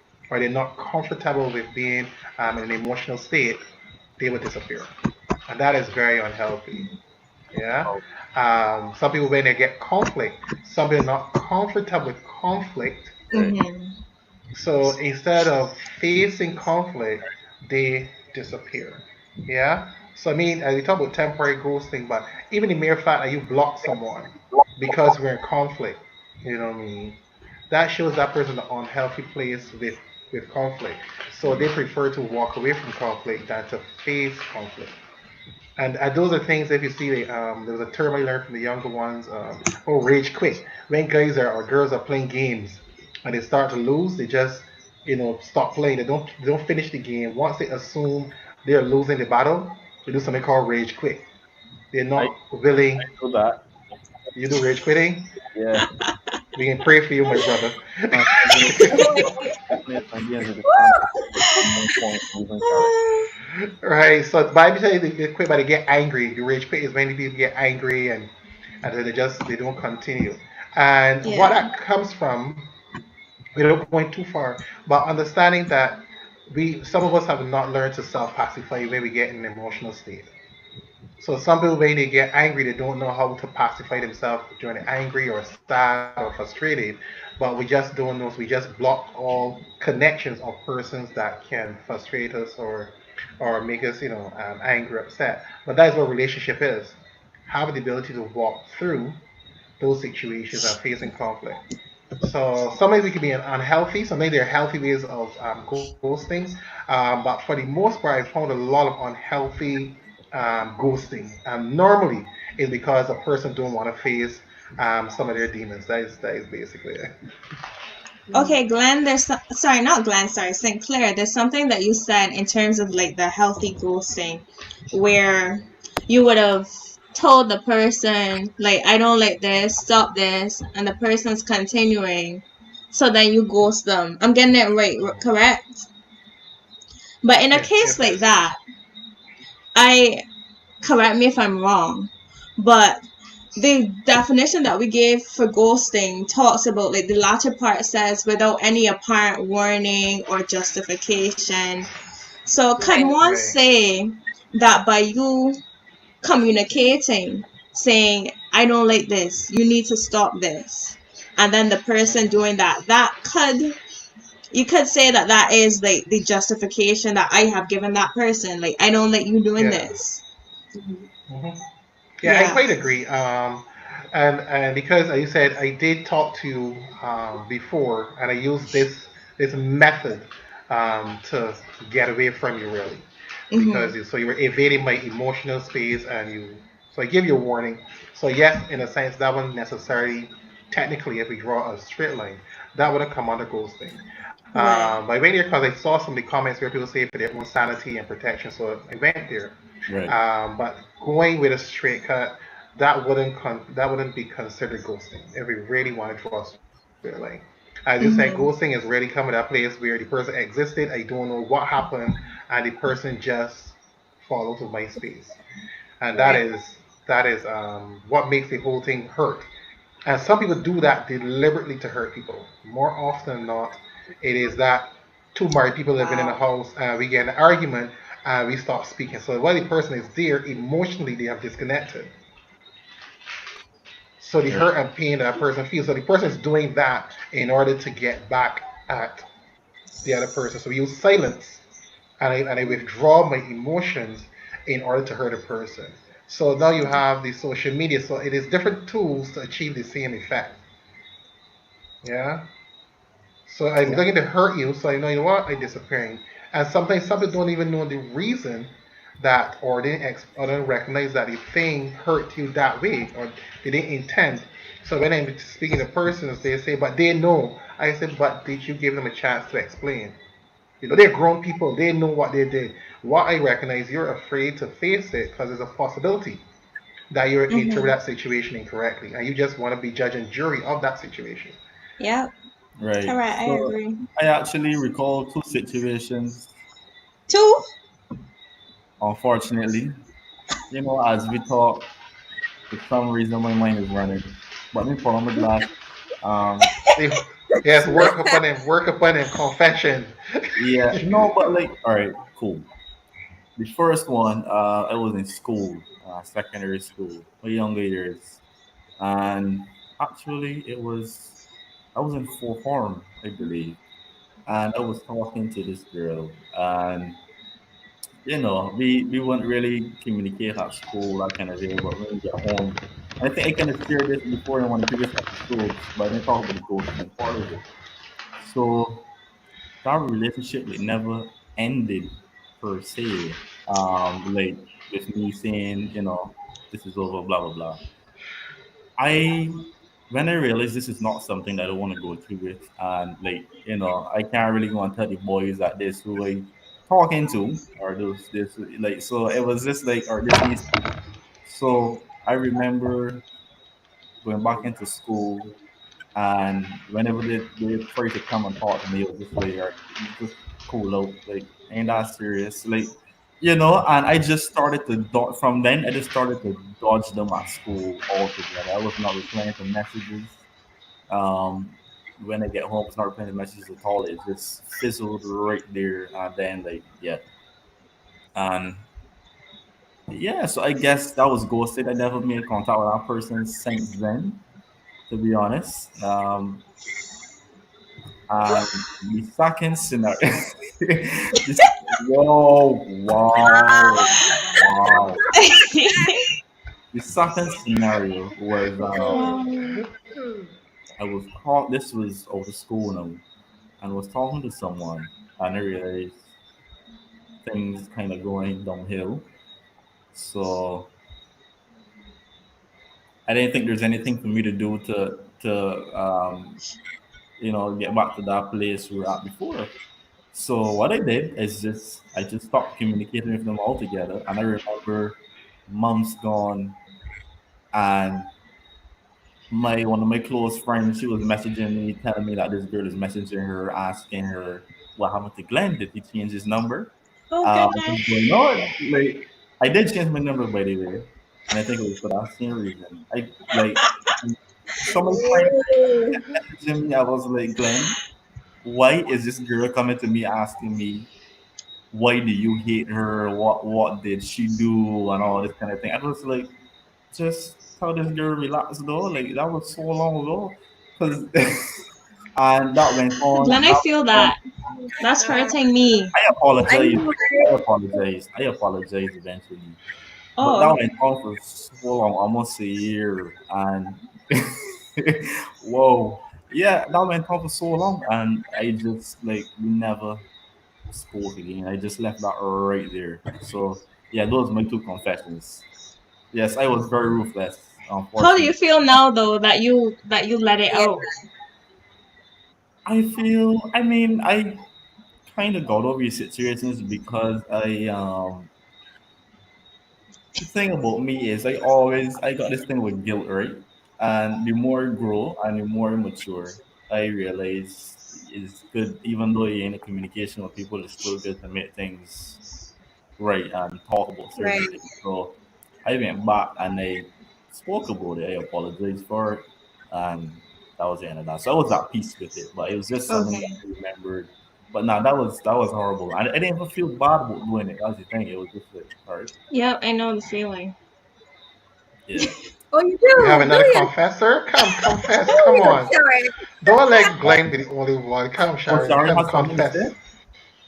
or they're not comfortable with being in an emotional state, they will disappear, and that is very unhealthy. Yeah.
Oh,
Some people when they get conflict, some people are not comfortable with conflict,
right.
Mhm.
so instead of facing conflict, they disappear. Yeah. So I mean, we talk about temporary ghosting, but even the mere fact that you block someone because we're in conflict, you know what I mean? That shows that person an unhealthy place with conflict. So they prefer to walk away from conflict than to face conflict. And those are things, if you see, there was a term I learned from the younger ones, oh, rage quit. When guys or girls are playing games and they start to lose, they just, stop playing. They don't finish the game. Once they assume they're losing the battle, they do something called rage quit. They're
I
not willing.
know that.
You do rage quitting?
Yeah.
We can pray for you, my brother.
Definitely, definitely can be under the context of one point moving character.
Right. So Bible says they quit, but they get angry. The rage quit is when people get angry and then they don't continue. And what
Yeah.
that comes from, without going too far, but understanding that we some of us have not learned to self pacify when we get in an emotional state. So some people, when they get angry, they don't know how to pacify themselves during angry or sad or frustrated. But we just don't know. So we just block all connections of persons that can frustrate us or make us, angry, upset. But that is what relationship is. Having the ability to walk through those situations and facing conflict. So sometimes we can be unhealthy. Sometimes there are healthy ways of ghosting. But for the most part, I found a lot of unhealthy ghosting. Normally, is because a person don't want to face. some of their demons. That is basically it.
Okay, Glenn, sorry, not Glenn, sorry, Sinclair, there's something that you said in terms of like the healthy ghosting where you would have told the person, like, I don't like this, stop this, and the person's continuing. So then you ghost them. I'm getting it right, correct? But in a
Yes,
case
yes,
like
yes.
that, I correct me if I'm wrong, but the definition that we gave for ghosting talks about like the latter part says without any apparent warning or justification. So could
Right.
one
Right.
say that by you communicating, saying, I don't like this, you need to stop this, and then the person doing that could you could say that that is like the justification that I have given that person, like I don't like you doing
Yeah.
this.
hmm Yeah, I
Yeah.
quite agree. And because you said I did talk to you before, and I used this method to get away from you really,
Mm-hmm.
because so you were evading my emotional space, and so I give you a warning. So yes, in a sense, that wouldn't necessarily, technically, if we draw a straight line, that wouldn't come under ghosting.
Right.
But I went there because I saw some of the comments where people say for their own sanity and protection, so I went there.
Right.
But going with a straight cut, that wouldn't be considered ghosting if we really want to draw a straight line. As you said, ghosting
Mm-hmm.
is really coming to a place where the person existed. I don't know what happened, and the person just follows with my space, and that
Right.
is what makes the whole thing hurt. And some people do that deliberately to hurt people. More often than not, it is that two married people living in a
Wow.
house, and we get in an argument, and we stop speaking. So while the person is there, emotionally they have disconnected. So the
Right.
hurt and pain that person feels. So the person is doing that in order to get back at the other person. So we use silence, and I withdraw my emotions in order to hurt a person. So now you have the social media. So it is different tools to achieve the same effect. Yeah. So I'm
Yeah.
going to hurt you, so I know, you know what, I'm disappearing. And sometimes some people don't even know the reason that, or or don't recognize that the thing hurt you that way, or they didn't intend. So when I'm speaking to persons, they say, but they know. I said, but did you give them a chance to explain? You know, they're grown people. They know what they did. What I recognize, you're afraid to face it because there's a possibility that you're interpreting
Mm-hmm.
that situation incorrectly, and you just want to be judge and jury of that situation.
Yep.
Right.
Correct. I
So
agree.
I actually recall two situations.
Two.
Unfortunately, as we talk, for some reason my mind is running. But me put on my glass. Um,
Yes, work upon him, confession.
yeah, no, but like, all right, cool. The first one, I was in school, secondary school, my younger years, and actually, I was in full form, I believe, and I was talking to this girl, and we wouldn't really communicate at school, that kind of thing, but when we get home, and I think I kind of shared this before in one of the previous episodes, but I didn't talk about the ghosting part of it. So that relationship it never ended per se. Like with me saying, this is over, blah blah blah. I when I realized this is not something that I want to go through with, and like I can't really go and tell the boys that this who I talking to or those this like so it was just like or this needs to. So I remember going back into school and whenever they try to come and talk to me, it was just like, "Alright, you just cool out, like, ain't that serious?" Like, and I just started to dodge from then. I just started to dodge them at school altogether. I was not replying to messages. Um, when I get home, I was not replying to messages at all. It just fizzled right there, and then like, yeah, and yeah. So I guess that was ghosted. I never made contact with that person since then, to be honest. And the second scenario, whoa, wow, wow. The second scenario was
Wow.
I was called. This was out of school now, and was talking to someone, and I realized things kind of going downhill. So
I didn't think there's anything for me to do to get back to that place we were at before. So what I did is I just stopped communicating with them altogether. And I remember months gone, and my one of my close friends, she was messaging me, telling me that this girl is messaging her, asking her what happened to Glenn. Did he change his number?
Oh
What's
goodness.
going on? Like, I did change my number, by the way, and I think it was for that same reason. I like some of my friends
Ooh.
kept messaging me. I was like, Glenn, why is this girl coming to me asking me why do you hate her? What did she do and all this kind of thing? I was like, just tell this girl relax though. Like that was so long ago, because and that went on.
Glenn, I feel that.
Oh my
That's
God.
hurting me.
I
I
apologize.
know,
I
right?
apologize. I apologize eventually, but that
Oh,
went on for so long, almost a year, and whoa, yeah, that went on for so long, and I just like we never spoke again. I just left that right there. So yeah, those are my two confessions. Yes, I was very ruthless,
how do you
unfortunately.
feel now though that you let it
Yeah.
out?
I feel, I mean, I kind of got over these situations because the thing about me is I got this thing with guilt, right? And the more I grow and the more I mature, I realize it's good, even though you're in a communication with people, it's still good to make things right and talk about
Right.
certain things. So I went back and I spoke about it. I apologized for it, and that was the end of that. So I was at peace with it, but it was just something that
Okay.
I remembered. But no, that was horrible. I didn't even feel bad about doing it. That's the thing. It was just like, all right,
Yep, I know the feeling.
yeah.
Oh, you
We have
do, do
another
you?
confessor. Come, confess.
Oh,
Come
you
on.
sorry.
Don't let Glenn be the only one. Come,
Oh,
Sharon.
Sharon
Come,
has something to
confess.
say.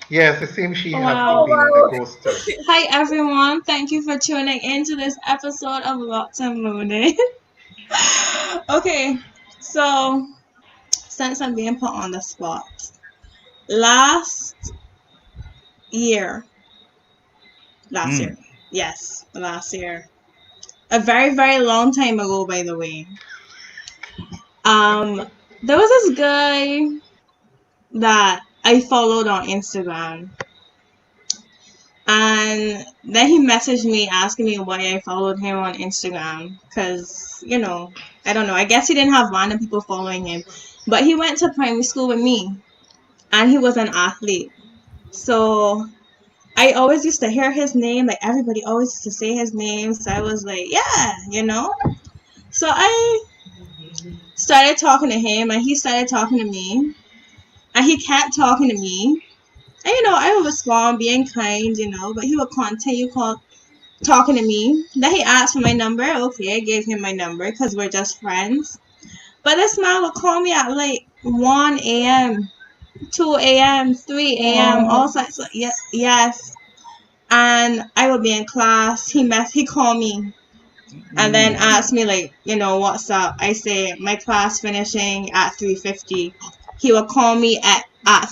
Yes, it seems she has
Oh
Wow.
been a
wow.
ghoster.
Hi everyone, thank you for tuning into this episode of Locked and Loaded. Okay, so since I'm being put on the spot, last year, last year,
Mm.
yes, last year, a very very long time ago, by the way. Um, there was this guy that I followed on Instagram, and then he messaged me asking me why I followed him on Instagram. Because, I don't know. I guess he didn't have random people following him. But he went to primary school with me, and he was an athlete. So I always used to hear his name. Like, everybody always used to say his name. So I was like, yeah. So I started talking to him, and he started talking to me. And he kept talking to me. And, I would respond, being kind, but he would continue talking to me. Then he asked for my number. Okay, I gave him my number because we're just friends. But this man would call me at like 1 a.m., 2 a.m., 3 a.m., all sorts of, yes. And I would be in class. He called me and then
Mm.
asked me like, what's up? I say my class finishing at 3:50. He would call me at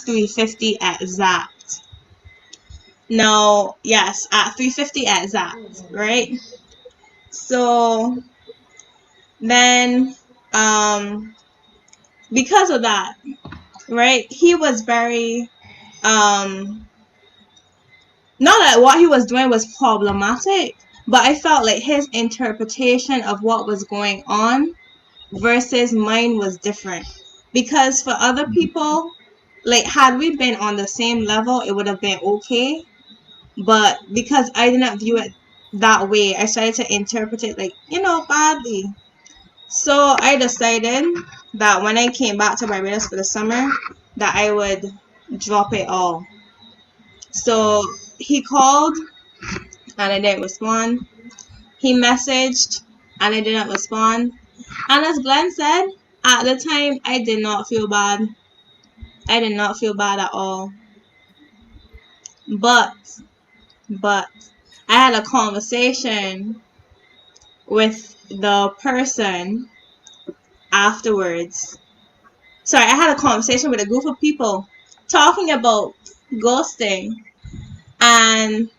3:50 exact. No, yes, at 3:50 exact, right? So then, because of that, right, he was very, not that what he was doing was problematic, but I felt like his interpretation of what was going on versus mine was different. Because for other people, like, had we been on the same level, it would have been okay. But because I didn't view it that way, I started to interpret it like, badly. So I decided that when I came back to Barbados for the summer, that I would drop it all. So he called and I didn't respond. He messaged and I didn't respond. And as Glenn said, at the time I did not feel bad. I did not feel bad at all. But but I had a conversation with the person afterwards. Sorry, I had a conversation with a group of people talking about ghosting, and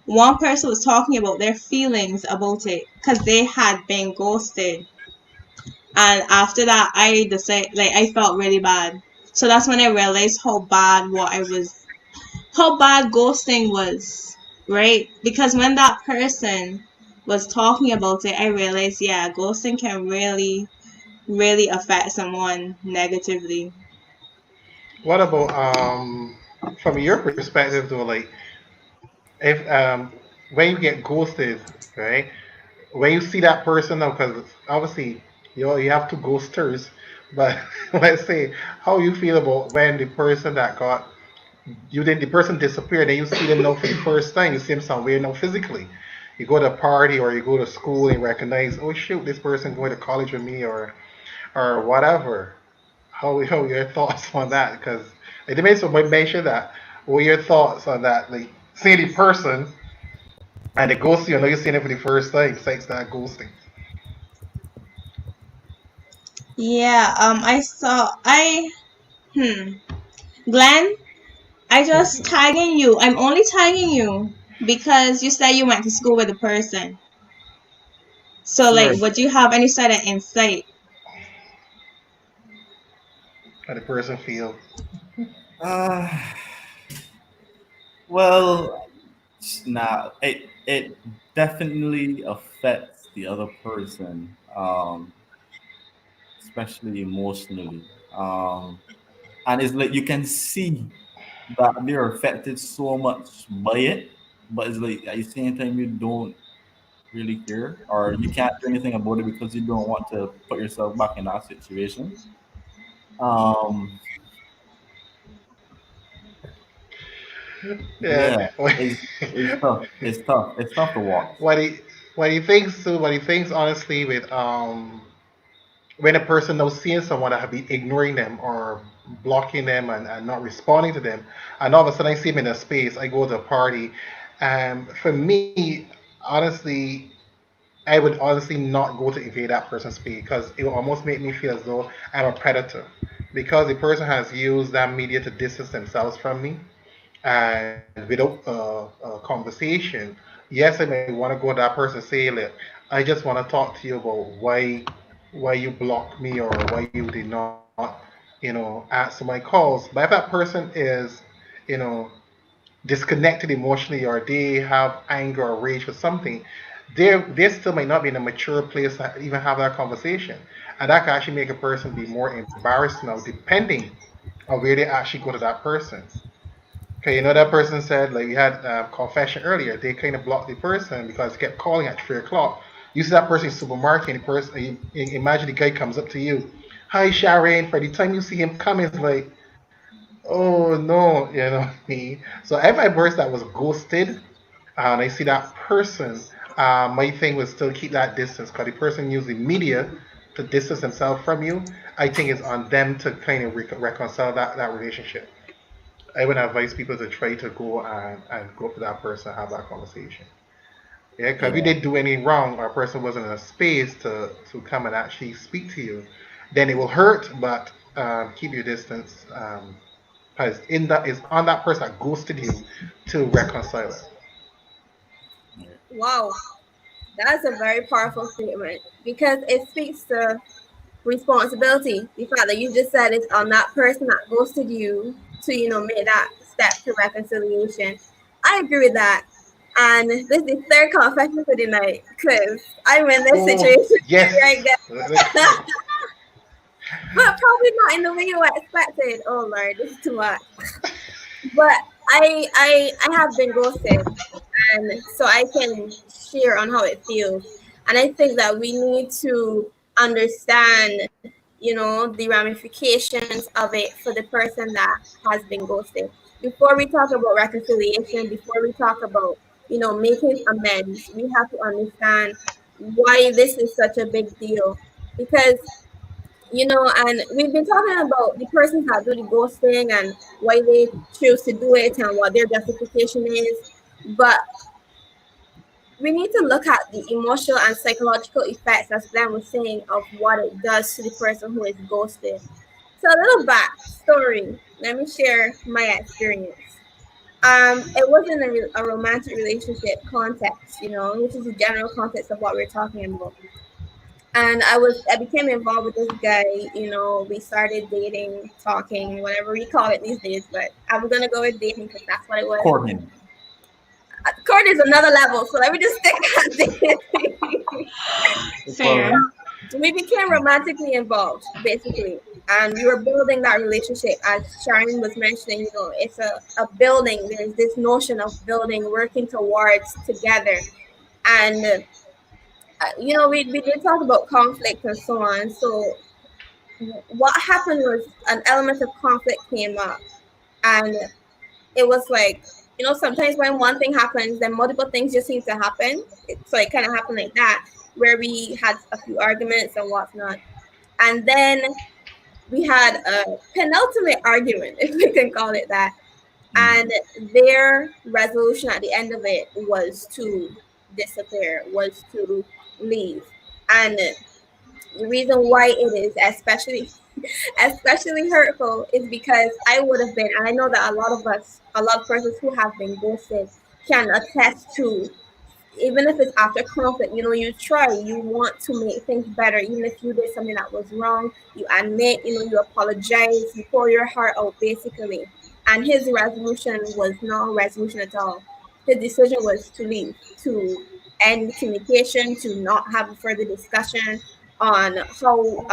one person was talking about their feelings about it because they had been ghosted. And after that, I decided, like, I felt really bad. So that's when I realized how bad ghosting was, right? Because when that person was talking about it, I realized, yeah, ghosting can really, really affect someone negatively.
What about from your perspective though, like if when you get ghosted, right? When you see that person now, because obviously you have two ghosters, but let's say how you feel about when the person that got you then the person disappeared, and you see them now for the first time, you see them somewhere now physically. You go to a party or you go to school and recognize, oh shoot, this person going to college with me or whatever. How your thoughts on that? Because it depends on mention that. What are your thoughts on that? Like seeing the person and the ghosting, you know you're seeing it for the first time, sex that ghosting.
Yeah, hmm, Glenn, I just tagging you. I'm only tagging you because you said you went to school with a person. So,
Sure.
like, would you have any sort of insight?
How the person feel.
Uh, well, nah, it definitely affects the other person, especially emotionally. And it's like you can see that they're affected so much by it, but it's like at the same time you don't really care, or you can't do anything about it because you don't want to put yourself back in that situation. Um,
Yeah.
yeah, it's tough. It's tough. It's tough to watch.
What he thinks honestly with when a person knows seeing someone that have been ignoring them or blocking them and not responding to them, and all of a sudden I see him in a space, I go to a party. For me, honestly, I would honestly not go to invade that person's space because it will almost make me feel as though I'm a predator. Because the person has used that media to distance themselves from me, and without a conversation, yes, I may want to go to that person and say, look, I just want to talk to you about why you blocked me or why you did not, answer my calls. But if that person is, you know, disconnected emotionally or they have anger or rage for something, they still might not be in a mature place to even have that conversation. And that can actually make a person be more embarrassed now, depending on where they actually go to that person. Okay, that person said, like we had confession earlier, they kind of blocked the person because he kept calling at 3 o'clock. You see that person in the supermarket, and the person, imagine the guy comes up to you, hi Sharon. For the time you see him come, it's like, oh no, me. So if I person that was ghosted, and I see that person, my thing was still keep that distance because the person using media to distance themselves from you. I think it's on them to kind of reconcile that relationship. I would advise people to try to go and go up to that person and have that conversation. Yeah, because if you
Yeah,
didn't do anything wrong, or a person wasn't in a space to come and actually speak to you, then it will hurt, but keep your distance. Because in that is on that person that ghosted you to reconcile it.
yeah,
Wow, that's a very powerful statement because it speaks to responsibility. The fact that you just said it's on that person that ghosted you to, make that step to reconciliation. I agree with that. And this is the third confession for the night because I'm in this
Oh
situation
yes.
right now. But probably not in the way you expected. Oh Lord, this is too much. But I have been ghosted, and so I can share on how it feels. And I think that we need to understand, the ramifications of it for the person that has been ghosted. Before we talk about reconciliation, before we talk about, making amends, we have to understand why this is such a big deal. Because and we've been talking about the persons that do the ghosting and why they choose to do it and what their justification is. But we need to look at the emotional and psychological effects, as Glenn was saying, of what it does to the person who is ghosted. So a little backstory. Let me share my experience. It wasn't a romantic relationship context, which is the general context of what we're talking about. And I became involved with this guy. We started dating, talking, whatever we call it these days. But I'm gonna go with dating because that's what it was.
Courtney.
Court is another level, so let me just stick at dating.
Fair.
We became romantically involved, basically, and we were building that relationship. As Sharon was mentioning, it's a building. There's this notion of building, working towards together, and we did talk about conflict and so on. So what happened was an element of conflict came up, and it was like, sometimes when one thing happens, then multiple things just seem to happen. So it kind of happened like that, where we had a few arguments and whatnot, and then we had a penultimate argument, if we can call it that. And their resolution at the end of it was to disappear, was to leave. And the reason why it is especially hurtful is because I would have been, and I know that a lot of persons who have been ghosted can attest to, even if it's after conflict, you try, you want to make things better. Even if you did something that was wrong, you admit, you apologize, you pour your heart out, basically. And his resolution was no resolution at all. His decision was to leave, to end communication, to not have a further discussion on how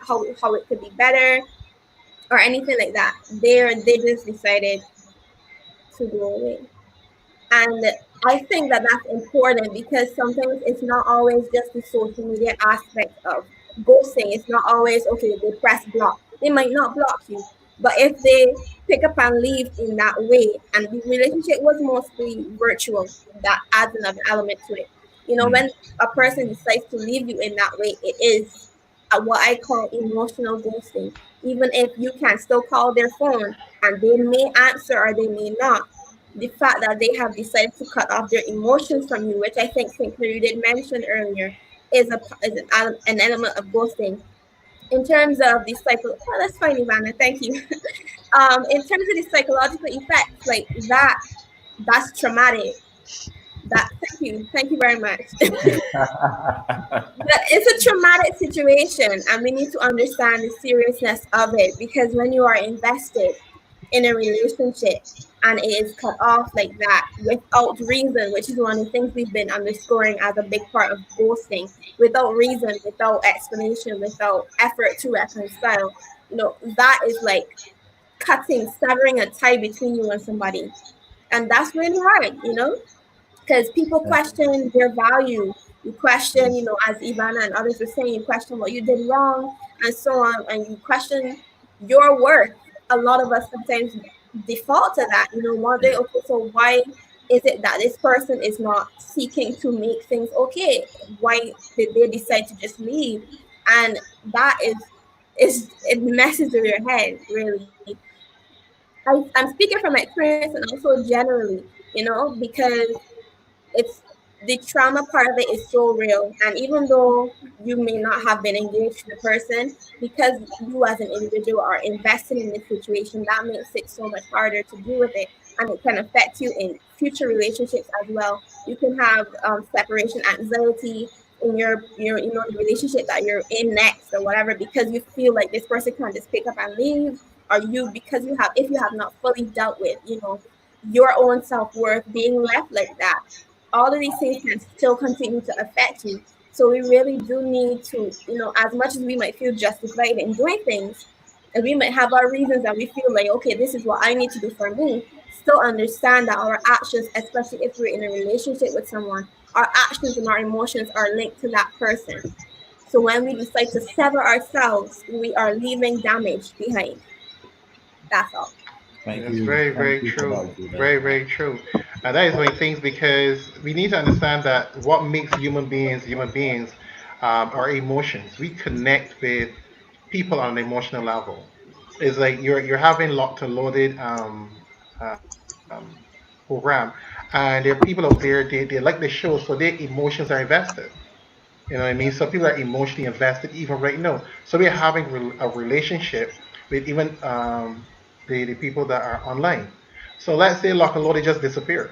how it could be better or anything like that. They just decided to go away. And I think that that's important because sometimes it's not always just the social media aspect of ghosting. It's not always, okay, they press block. They might not block you, but if they pick up and leave in that way, and the relationship was mostly virtual, that adds another element to it. When a person decides to leave you in that way, it is what I call emotional ghosting. Even if you can still call their phone and they may answer or they may not, the fact that they have decided to cut off their emotions from you, which I think Sinclair you did mention earlier, is an element of ghosting. In terms of the that's fine, Ivana, thank you. In terms of the psychological effects, like that's traumatic. Thank you very much. But it's a traumatic situation, and we need to understand the seriousness of it because when you are invested in a relationship and it is cut off like that without reason, which is one of the things we've been underscoring as a big part of ghosting, without reason, without explanation, without effort to reconcile, that is like severing a tie between you and somebody. And that's really hard. Because people question their value. You question, as Ivana and others were saying, you question what you did wrong and so on, and you question your worth. A lot of us sometimes default to that, wondering, okay, so why is it that this person is not seeking to make things okay? Why did they decide to just leave? And that is it messes with your head, really. I'm speaking from experience and also generally, because it's the trauma part of it is so real. And even though you may not have been engaged to the person, because you as an individual are invested in the situation, that makes it so much harder to deal with it. And it can affect you in future relationships as well. You can have separation anxiety in your the relationship that you're in next or whatever, because you feel like this person can just pick up and leave, or you because you have if you have not fully dealt with your own self-worth being left like that, all of these things can still continue to affect you. So we really do need to, as much as we might feel justified in doing things, and we might have our reasons that we feel like, okay, this is what I need to do for me, still understand that our actions, especially if we're in a relationship with someone, our actions and our emotions are linked to that person. So when we decide to sever ourselves, we are leaving damage behind. That's all.
Thank
That's
you.
very,
Thank
very
you for
true.
that, Judah.
Very, very true. And that is one of the things because we need to understand that what makes human beings, are emotions. We connect with people on an emotional level. It's like you're having locked and loaded um, program, and there are people out there they like the show, so their emotions are invested. You know what I mean? So people are emotionally invested even right now. So we're having a relationship with even the people that are online. So let's say Lock and Loaded just disappeared,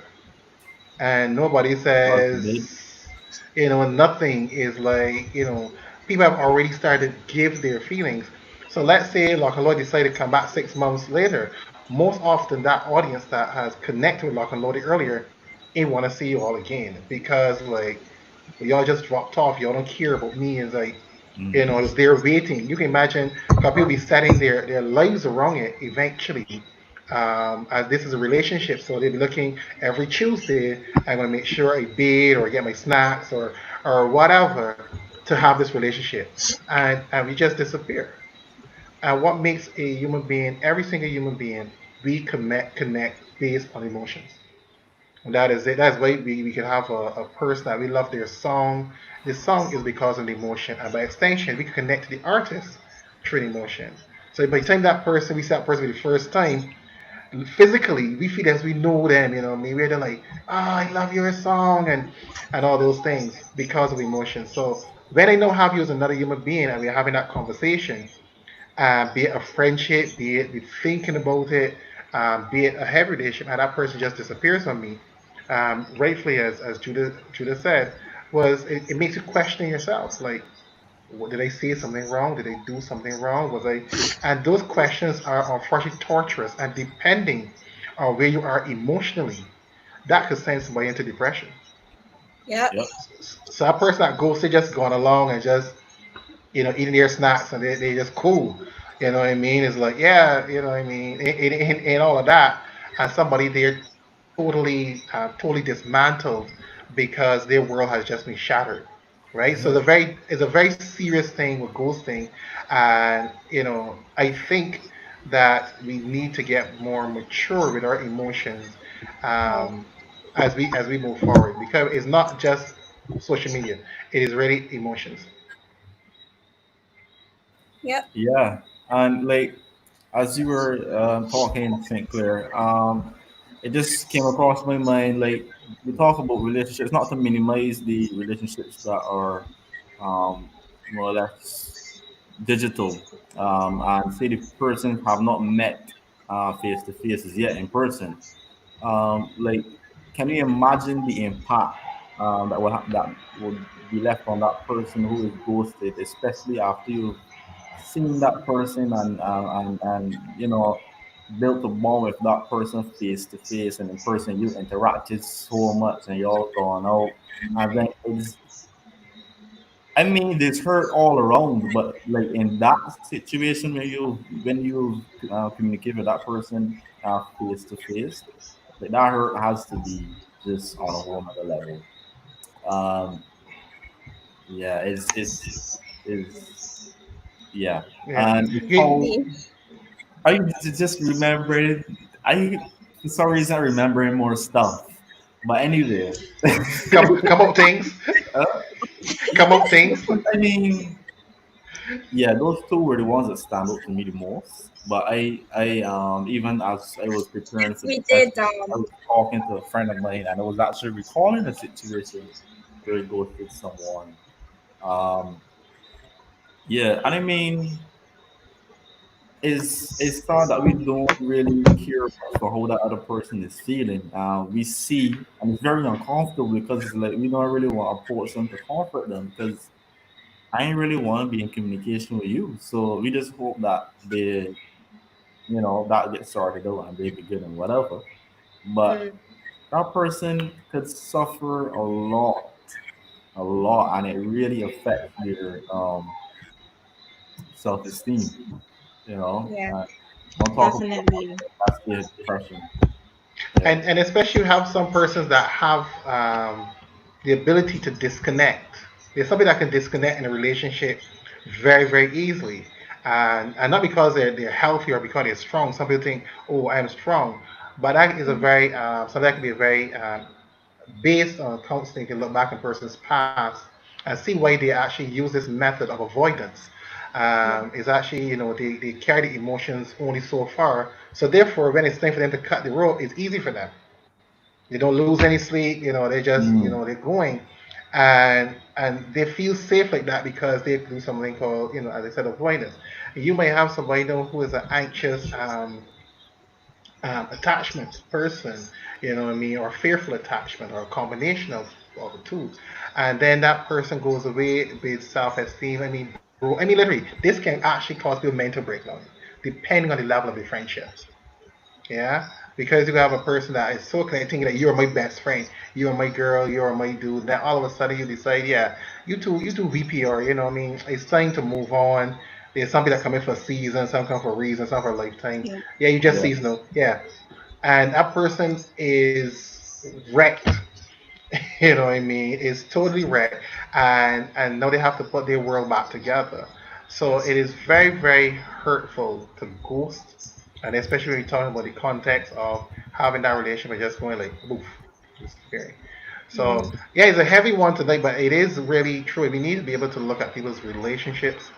and nobody
God forbid.
says, nothing is like, people have already started to give their feelings. So let's say Lock and Loaded decided to come back 6 months later. Most often, that audience that has connected with Lock and Loaded earlier, they want to see you all again because like, well, y'all just dropped off. Y'all don't care about me. It's like, it was there waiting. You can imagine how people be setting their lives around it eventually. As this is a relationship, so they'll be looking every Tuesday. I'm going to make sure I bathe or get my snacks or whatever to have this relationship, and we just disappear. And what makes a human being, every single human being, we connect based on emotions. And that is it. That's why we can have a person that we love their song. This song is because of the emotion, and by extension, we can connect to the artist through the emotion. So by the time that person, we see that person for the first time, physically, we feel as we know them. Maybe they're like, I love your song, and all those things because of emotion. So when I know have you as another human being, and we're having that conversation, be it a friendship, be it be thinking about it, be it a heavy relationship, and that person just disappears on me, rightfully, as Judah said, was it makes you question yourself, like, what, did I say something wrong? Did I do something wrong? Was I? And those questions are unfortunately torturous, and depending on where you are emotionally, that could send somebody into depression.
Yep.
Yep.
So a person that goes to just going along and just eating their snacks and they just cool. You know what I mean? It's like, yeah, you know what I mean, and all of that. And somebody there totally dismantled because their world has just been shattered, right? So it's a very serious thing with ghosting, and I think that we need to get more mature with our emotions,
Right.
um, as we move forward, because it's not just social media; it is really emotions.
Yep.
Yeah, and like as you were talking, St. Clair, it just came across my mind. Like we talk about relationships, not to minimize the relationships that are more or less digital, and say the persons have not met face to face as yet in person. Like, can you imagine the impact that would be left on that person who is ghosted, especially after you've seen that person and built a bond with that person face to face and in person you interacted so much and y'all gone out and then it's I mean there's hurt all around but like in that situation when you communicate with that person face to face like that hurt has to be just on a whole other level. um yeah it's yeah.
Yeah.
And it's how
You,
Indeed.
I just remembered. I for some reason I remembering more stuff. But anyway,
come up things,
uh,
come up
yes,
things.
because I mean, yeah, those two were the ones that stand out to me the most. But I even as I was preparing
Yes,
for
we
this
did.
session, I was talking to a friend of mine, and I was actually recalling a situation where I ghosted someone. Um, yeah, and I mean. It's thought that we don't really care much for how that other person is feeling. We see, and it's very uncomfortable because it's like we don't really want to approach them to comfort them because I ain't really want to be in communication with you. So we just hope that that gets sorted out and they be good and whatever. But
Mm,
that person could suffer a lot, and it really affects their self-esteem. You know,
yeah.
on top of
Definitely.
that's the depression. Yeah.
And especially you have some persons that have the ability to disconnect. There's somebody that can disconnect in a relationship very easily, and not because they're healthy or because they're strong. Some people think, oh, I'm strong, but that is a very something that can be a very based on counseling. You can look back in a person's past and see why they actually use this method of avoidance.
Yeah.
Is actually, they carry the emotions only so far. So therefore, when it's time for them to cut the rope, it's easy for them. They don't lose any sleep. They just,
Mm.
they're going, and they feel safe like that because they do something called, as I said, avoidance. You may have somebody who is an anxious attachment person, you know what I mean, or fearful attachment, or a combination of the two. And then that person goes away with self esteem. I mean, bro, I mean, literally, this can actually cause people mental breakdown, depending on the level of the friendship. Yeah, because you have a person that is so connecting that you're my best friend, you're my girl, you're my dude. Then all of a sudden you decide, yeah, you two VPR. You know what I mean? It's time to move on. There's something that come in for a season, some come for a reason, some for a lifetime.
Yeah.
Yeah, you just
Yeah.
seasonal. Yeah, and that person is wrecked. You know what I mean? It's totally wrecked, and now they have to put their world back together. So it is very very hurtful to ghost, and especially when you're talking about the context of having that relationship and just going like boof, disappearing.
Yeah.
So yeah, it's a heavy one tonight, but it is really true. We need to be able to look at people's relationships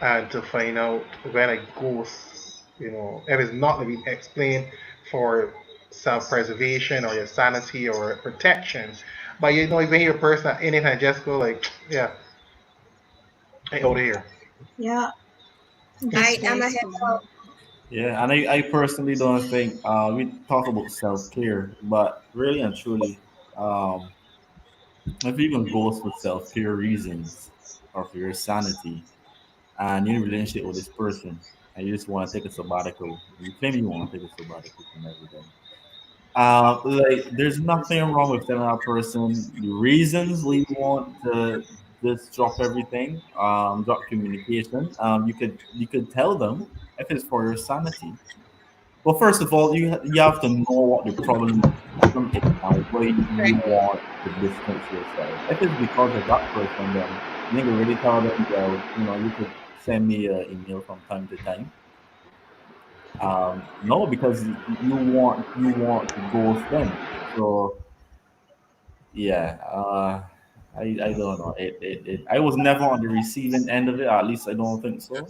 and to find out when a ghost, if it's not to be explained for self-preservation or your sanity or protection, but when you're a person at any time just go like, yeah, hey, out of here.
Yeah.
I am a head
Disgraceful.
out.
Yeah, and I personally don't think we talk about self care, but really and truly, um, if you even goes for self care reasons or for your sanity, and you're in a relationship with this person, and you just want to take a sabbatical, you claim you want to take a sabbatical from everything. Like there's nothing wrong with telling that person the reasons we want to just drop everything, drop communication. You could tell them if it's for your sanity. Well, first of all, you have to know what the problem is and why you want to distance yourself. If it's because of that person, then you need to really tell them, well, you could send me an email from time to time. No, because you want to ghost them. So yeah, I don't know. I was never on the receiving end of it. At least I don't think so.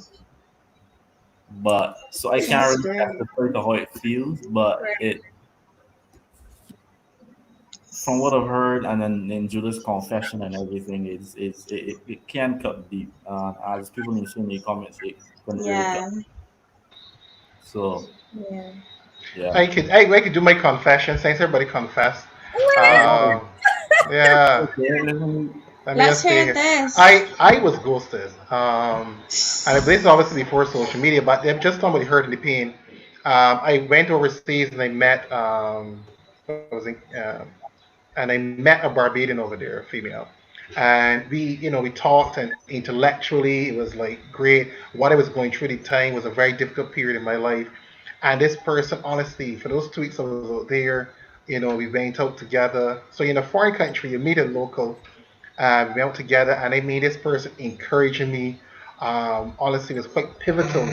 But so I can't
That's
really
great.
testify to how it feels. But it from what I've heard, and then in Judah's confession and everything, it can cut deep. As people in the comments, it can really cut.
Yeah.
So
Yeah.
yeah.
I could do my confession. Thanks everybody confess.
Oh,
um yeah,
okay. Let me.
let me
Let's
just say
hear
here,
this.
I was ghosted. And this is obviously before social media, but I'm just talking about the hurt and the pain. I went overseas and I met what was it, and I met a Barbadian over there, a female, and we talked, and intellectually it was like great. What I was going through at the time was a very difficult period in my life, and this person, honestly, for those 2 weeks I was out there, we went out together. So in a foreign country, you meet a local. We went out together, and I made this person encouraging me. Honestly, it was quite pivotal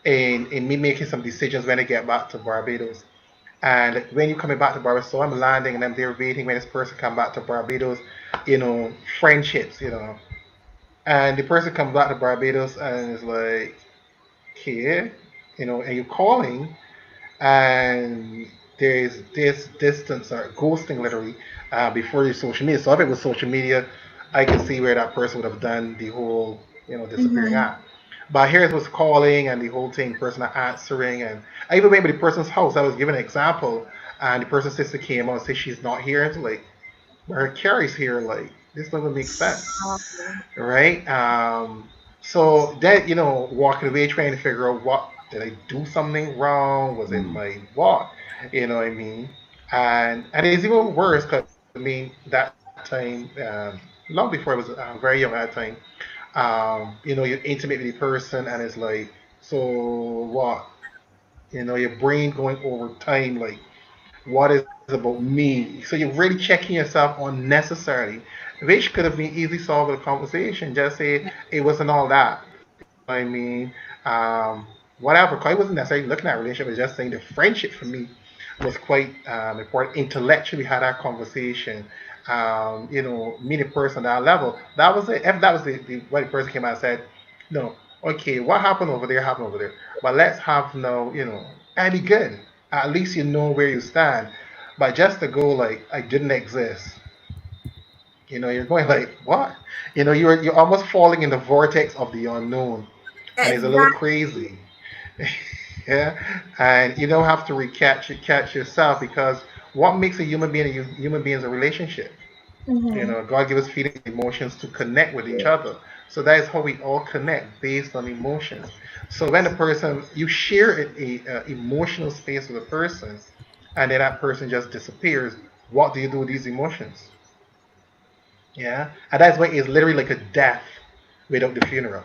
in me making some decisions when I get back to Barbados. And like, when you're coming back to Barbados, so I'm landing and I'm there waiting when this person come back to Barbados, friendships, And the person comes back to Barbados and is like, here, and you're calling, and there's this distance or ghosting literally before your social media. So if it was social media, I could see where that person would have done the whole, disappearing
Mm-hmm.
act. But here it was calling and the whole thing, person not answering, and I even went to the person's house. I was giving an example, and the person's sister came out and said she's not here. It's like, but her carries here, like this doesn't make sense, right? So then, walking away trying to figure out, what did I do something wrong? Was it
Mm,
my what? You know what I mean? And it's even worse because I mean that time, long before I was very young at that time. You're intimate with the person, and it's like, so what? Your brain going over time, like, what is about me? So you're really checking yourself unnecessarily, which could have been easily solved with a conversation. Just say it wasn't all that. You know what I mean? Whatever. 'Cause I wasn't necessarily looking at relationship. I was just saying the friendship for me was quite important. Intellectually, had that conversation. Meet a person at that level. That was it. If that was what the person came out and said, no, okay, what happened over there happened over there. But let's have no, and be good. At least you know where you stand. But just to go like I didn't exist, you're going like what? You're almost falling in the vortex of the unknown, and it's a little
Exactly.
crazy. Yeah, and you don't have to catch yourself because what makes a human being a human being is a relationship. You
Mm-hmm.
know, God gives us feelings and emotions to connect with each other. So that is how we all connect based on emotions. So when a person you share a emotional space with a person, and then that person just disappears, what do you do with these emotions? Yeah, and that's why it's literally like a death without the funeral.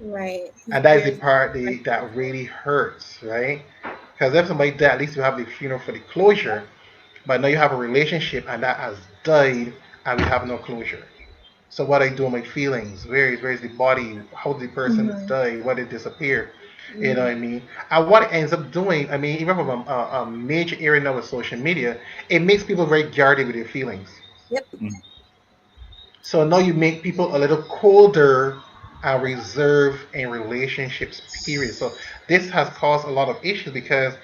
Right.
And that is the
There's
part that really hurts, right? Because if somebody died, at least you have the funeral for the closure. But now you have a relationship and that has died and we have no closure. So what I do with my feelings? Where is the body? How did the person
Mm-hmm.
die? Why did it disappear? You know
mm,
what I mean? And what it ends up doing, I mean, even from a major area now with social media, it makes people very guarded with their feelings.
yep.
Mm.
So now you make people a little colder and reserved in relationships, period. So this has caused a lot of issues because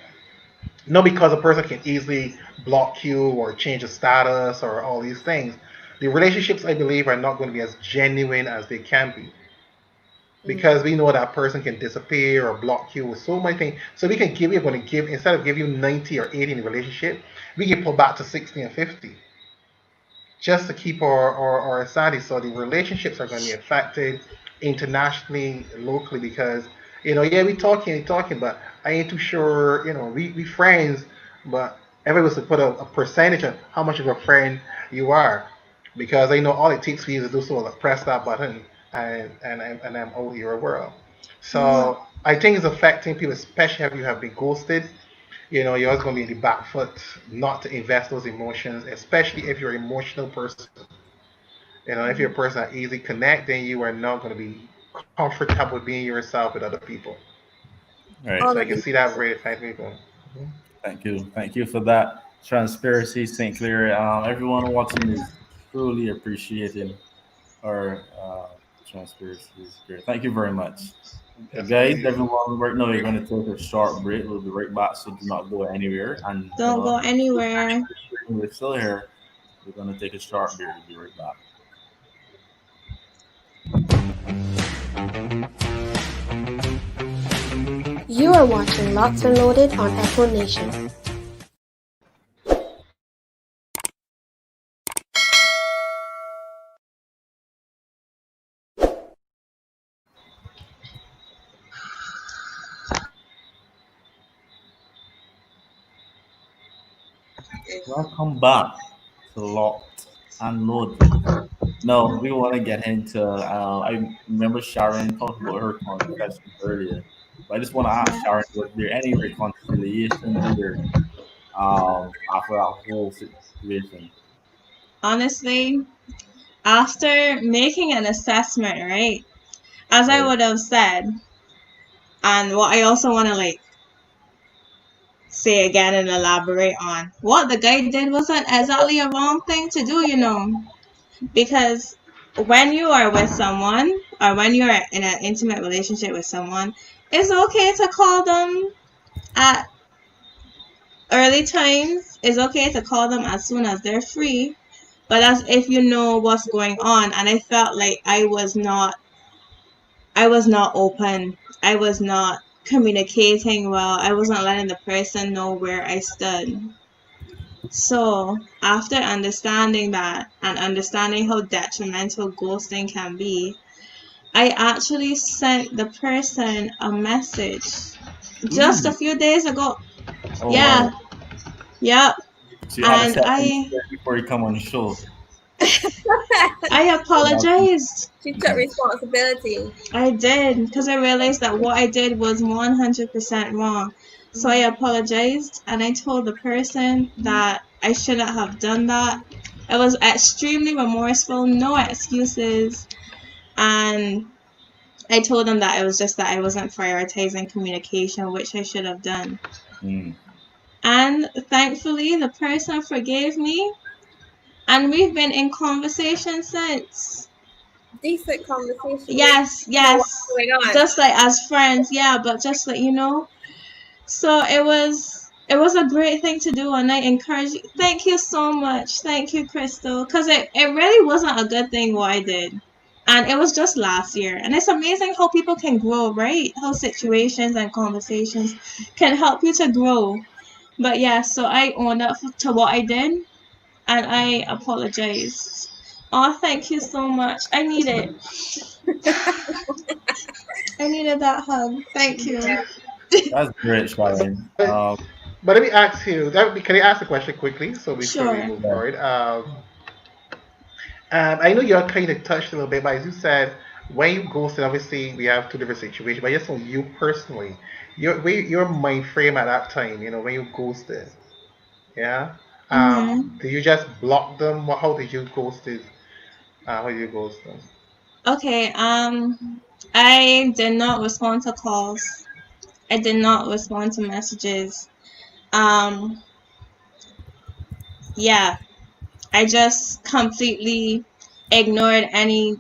not because a person can easily block you or change a status or all these things. The relationships, I believe, are not going to be as genuine as they can be
Mm,
because we know that person can disappear or block you with so many things. So we can give you, going to give, instead of give you 90 or 80 in a relationship, we can pull back to 60 and 50 just to keep our sanity. So the relationships are going to be affected internationally, locally, because yeah, we talking, but I ain't too sure. We friends, but everybody was to put a percentage on how much of a friend you are, because I know all it takes for you to do so, like press that button, and I'm out of your world.
Yeah.
So I think it's affecting people, especially if you have been ghosted. You're always going to be in the back foot not to invest those emotions, especially if you're an emotional person. If you're a
mm.
person that easily connect, then you are not going to be comfortable being yourself with other people.
Right.
So
All
I
of
can
these
see that
things.
really affect people. Mhm.
Thank you. Thank you for that transparency, St. Clair. Everyone watching is truly appreciating our transparency. Is great. Thank you very much.
Yes,
Guys,
indeed.
everyone, right now we're going to take a short break. We'll be right back, so do not go anywhere. And,
Don't go anywhere.
we're still here. We're going to take a short break. We'll be right back.
You are watching Locked and Loaded on Echo Nation.
Welcome back to Locked and Loaded. No, we want to get into. I remember Sharon talked about her confession earlier, but I just want to ask Sharon: was there any reconciliation here after that whole situation?
Honestly, after making an assessment, right? As I
Right.
would have said, and what I also want to say again and elaborate on, what the guy did wasn't exactly a wrong thing to do, because when you are with someone or when you're in an intimate relationship with someone, it's okay to call them at early times. It's okay to call them as soon as they're free, but that's if you know what's going on. And I felt like I was not open. I was not communicating well. I wasn't letting the person know where I stood. So, after understanding that and understanding how detrimental ghosting can be, I actually sent the person a message just a
Ooh.
few days ago.
Oh
Yeah,
wow.
yeah.
So you had to
And
set them
I
straight before you come on the show.
I
Yeah.
apologized.
She took responsibility.
I did because I realized that what I did was 100% wrong. So I apologized and I told the person that I shouldn't have done that. I was extremely remorseful, no excuses. And I told them that it was just that I wasn't prioritizing communication, which I should have done.
Mm.
And thankfully, the person forgave me, and we've been in conversation since.
Decent conversation. You
Yes,
know what's
yes.
going on.
Just like as friends, yeah, but just like So it was a great thing to do, and I encourage you. Thank you so much. Thank you, Crystal. Because it really wasn't a good thing what I did. And it was just last year. And it's amazing how people can grow, right? How situations and conversations can help you to grow. But yeah, so I owned up to what I did and I apologized. Oh, thank you so much. I need it. I needed that hug. Thank you.
Yeah.
That's great,
But,
Sharon.
but let me ask you. Can I ask a question quickly? So before we
Sure.
move
Yeah.
forward, I know you're kind of touched a little bit, but as you said, when you ghosted, obviously we have two different situations. But just on you personally, your mind frame at that time, when you ghosted, yeah.
Mm-hmm.
Did you just block them? How did you ghost it? How did you ghost them?
Okay, I did not respond to calls. I did not respond to messages. Um, yeah, I just completely ignored any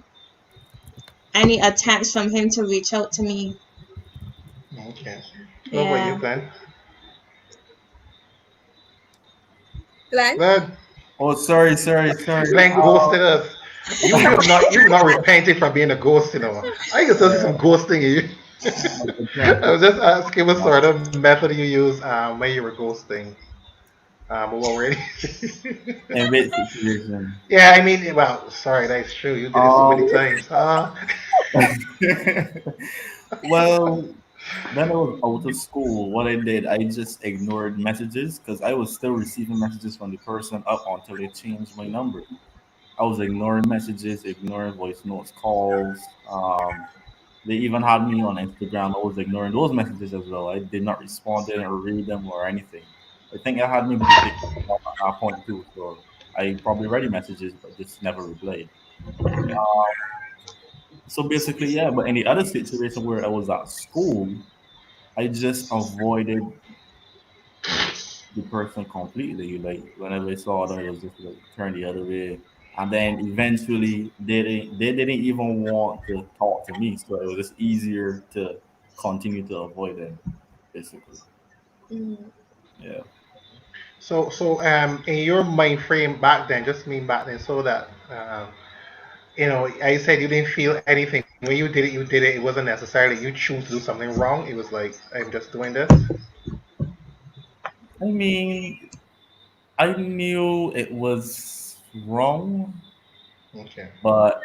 attempts from him to reach out to me.
Okay. What about you,
Yeah.
Glenn?
Glenn?
Glenn,
Oh, sorry.
Glenn ghosted us. You've not repented from being a ghost. I can still see some ghosting in you. I was just asking what sort of method you use when you were ghosting. But what were
In which situation?
Yeah, I mean, well, sorry, that's true. You did it so many
Um,
times.
well, when I was out of school, what I did, I just ignored messages because I was still receiving messages from the person up until they changed my number. I was ignoring messages, ignoring voice notes, calls. They even had me on Instagram. I was ignoring those messages as well. I did not respond, didn't read them or anything. I think I had me boutique at that point too. So I probably read the messages, but just never replied. So basically, yeah. But in the other situation where I was at school, I just avoided the person completely. Like whenever I saw them, it was just like turn the other way. And then eventually they didn't even want to talk to me. So it was just easier to continue to avoid them, basically.
Mm.
Yeah.
so in your mind frame back then, just mean back then, so that I said you didn't feel anything when you did it. You did it. It wasn't necessarily you choose to do something wrong. It was like I'm just doing this.
I mean, I knew it was wrong,
Okay.
but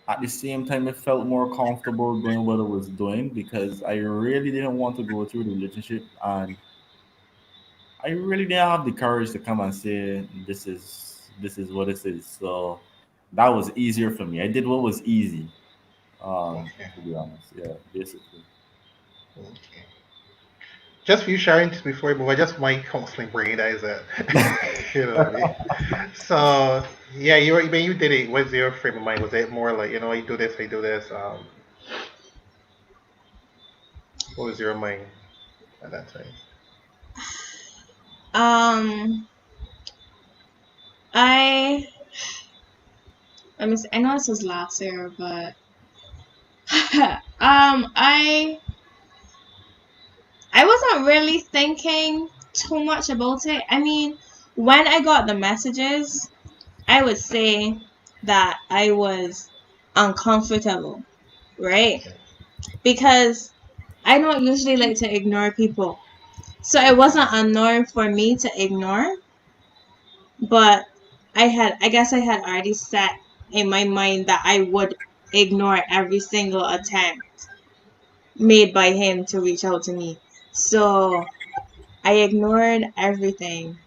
at the same time, I felt more comfortable doing what I was doing because I really didn't want to go through the relationship, and I really didn't have the courage to come and say this is what this is. So that was easier for me. I did what was easy,
Okay.
to be honest. Yeah, basically.
Okay. Just for you sharing this before we move, I just my counseling brain. That is it. You know what I mean? So yeah, when you did it, what's your frame of mind? Was it more like I do this, I do this? What was your mind at that time?
Um, I let me see. I know this was last year, but I wasn't really thinking too much about it. I mean, when I got the messages, I would say that I was uncomfortable, right?
Okay.
Because I don't usually like to ignore people. So it wasn't a norm for me to ignore, but I guess I had already set in my mind that I would ignore every single attempt made by him to reach out to me. So I ignored everything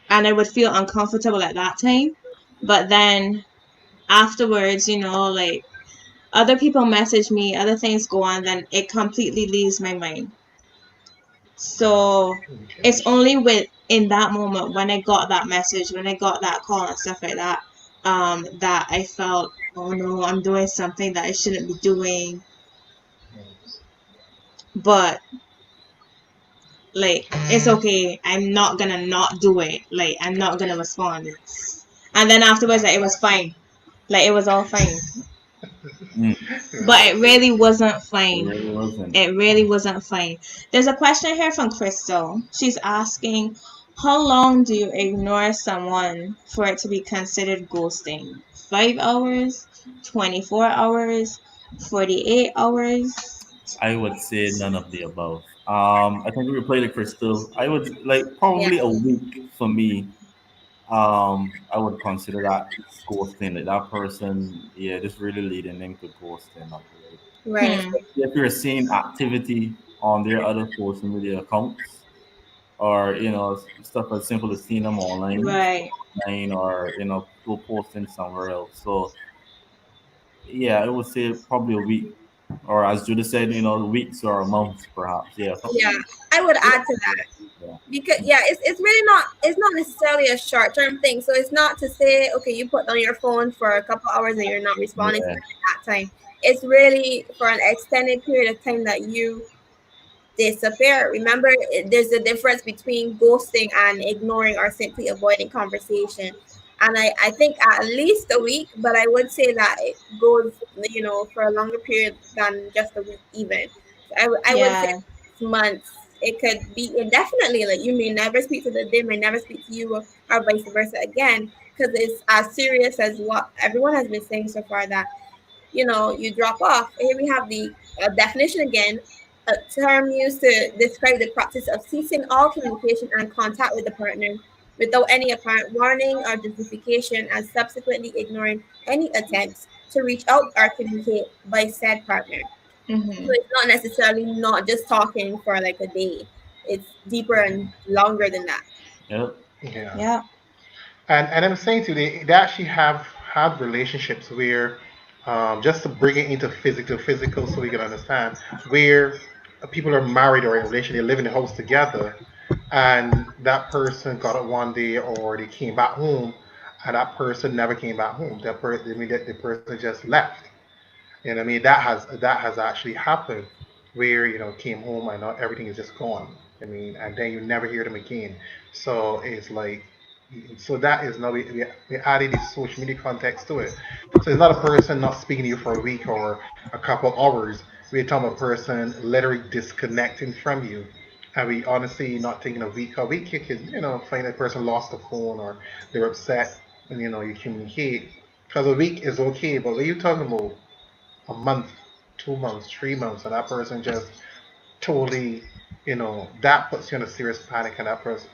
and I would feel uncomfortable at that time. But then afterwards, like other people message me, other things go on, then it completely leaves my mind. So
Okay.
it's only with in that moment when I got that message, when I got that call and stuff like that, that I felt, oh no, I'm doing something that I shouldn't be doing. But like it's okay. I'm not gonna not do it. Like I'm not gonna respond. And then afterwards, like, it was fine. Like it was all fine.
Mm,
But it
Okay.
really wasn't
it
fine.
really wasn't.
It really wasn't fine. There's a question here from Crystal. She's asking, how long do you ignore someone for it to be considered ghosting? 5 hours, 24 hours, 48 hours?
I would say none of the above. I think we played the crystal. I would like
Yeah.
probably a week for me. I would consider that ghosting. Like that person, yeah, just really leading into ghosting. Like,
Right.
Hmm.
if you're seeing activity on their other social media accounts, or stuff as simple as seeing them
Right.
online, or people posting somewhere else. So yeah, I would say probably a week, or as Judah said, weeks or a month, perhaps. Yeah,
Yeah. I would add to that.
yeah,
Because yeah, it's really not, it's not necessarily a short term thing. So it's not to say, okay, you put down your phone for a couple hours and you're not responding to
yeah,
them at that time. It's really for an extended period of time that you disappear. Remember, there's a difference between ghosting and ignoring or simply avoiding conversation. And I think at least a week, but I would say that it goes, for a longer period than just a week, even. I would say
Yeah.
months. It could be indefinitely. Like you may never speak to them, they may never speak to you, or vice versa again, because it's as serious as what everyone has been saying so far, that you drop off. Here we have the definition again, a term used to describe the practice of ceasing all communication and contact with the partner without any apparent warning or justification, and subsequently ignoring any attempts to reach out or communicate by said partner. So
Hmm.
it's not necessarily not just talking for like a day. It's deeper and longer than that.
yeah.
Yeah.
Yeah.
And I'm saying to you, they actually have had relationships where, just to bring it into physical, so we can understand, where people are married or in a relationship, they live in the house together, and that person got it one day, or they came back home, and that person never came back home. I mean, that the person just left. And I mean that has actually happened, where came home and not everything is just gone. I mean, and then you never hear them again. So it's like, so that is now we added this social media context to it. So it's not a person not speaking to you for a week or a couple hours. We're talking about a person literally disconnecting from you. And we honestly not taking a week. A week you can find a person lost the phone or they're upset, and you communicate. Because a week is okay, but when you're talking about a month, 2 months, 3 months, and that person just totally, that puts you in a serious panic, and that puts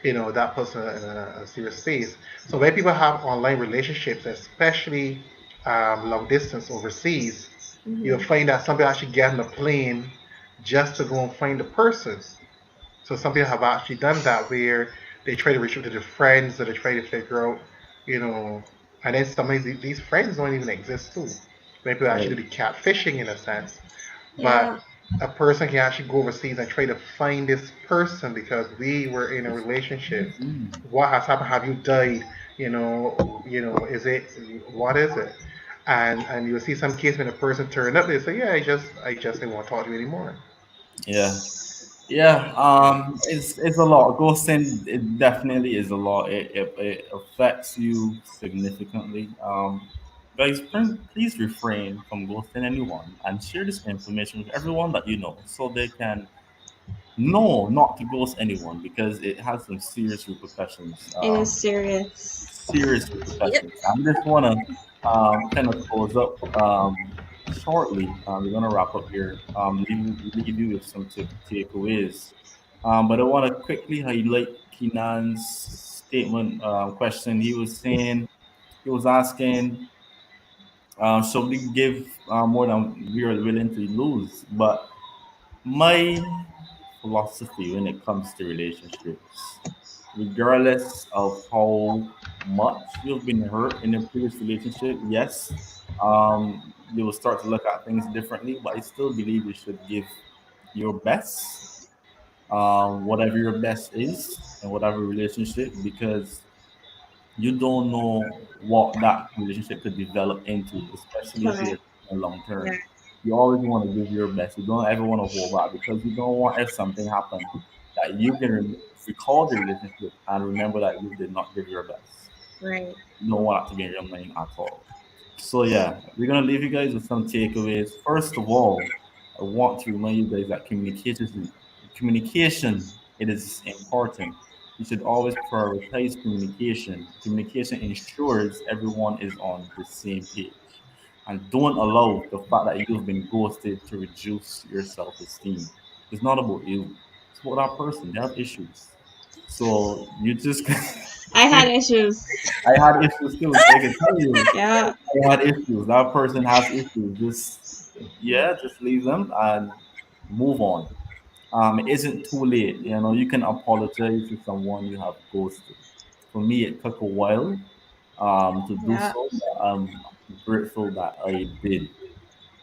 you in a serious space. So when people have online relationships, especially long distance overseas, you'll
Mm-hmm.
find that some people actually get on a plane just to go and find the person. So some people have actually done that, where they try to reach out to their friends, or they try to figure out, you know, and then some of these friends don't even exist too. Maybe people actually
Right.
do the catfishing in a sense,
Yeah.
but a person can actually go overseas and try to find this person because we were in a relationship.
Mhm.
What has happened? Have you died? Is it, what is it? And you'll see some case when a person turned up, they say, yeah, I just didn't want to talk to you anymore.
Yeah. Yeah, it's a lot. Ghosting, it definitely is a lot. It affects you significantly. Guys, please refrain from ghosting anyone and share this information with everyone that you know, so they can know not to ghost anyone, because it has some serious repercussions.
It is serious.
Serious
Yep.
repercussions. I just want to kind of close up shortly. We're going to wrap up here. Leave you with some takeaways. But I want to quickly highlight Kenan's statement, question. He was asking, should we give more than we are willing to lose? But my philosophy when it comes to relationships, regardless of how much you've been hurt in a previous relationship, yes, you will start to look at things differently. But I still believe you should give your best, whatever your best is, in whatever relationship, because you don't know what that relationship could develop into, especially if you're
Correct.
in long
Yeah.
term. You always want to give your best. You don't ever want to hold back, because you don't want, if something happened, that you can recall the relationship and remember that you did not give your best.
Right.
You don't want it to be in your mind at all. So yeah, we're gonna leave you guys with some takeaways. First of all, I want to remind you guys that communication it is important. You should always prioritize communication. Communication ensures everyone is on the same page. And don't allow the fact that you've been ghosted to reduce your self esteem. It's not about you, it's about that person. They have issues. So you just,
I had issues.
I had issues too. So I can tell you,
Yeah.
I had issues. That person has issues. Just, yeah, just leave them and move on. It isn't too late. You know, you can apologize to someone you have ghosted. For me, it took a while to do
Yeah.
so, but I'm grateful that I did.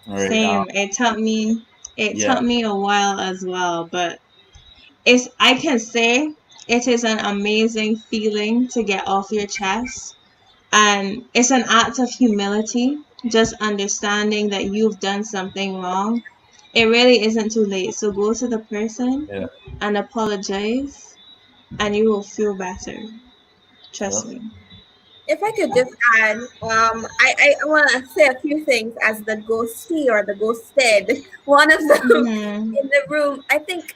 All right.
Same. It took
Yeah.
me a while as well, but it's I can say it is an amazing feeling to get off your chest, and it's an act of humility, just understanding that you've done something wrong. It really isn't too late. So go to the person
Yeah.
and apologize, and you will feel better.
Yeah.
Trust me.
If I could just add, I want to say a few things as the ghostee or the ghosted, one of them
Mm-hmm.
in the room. I think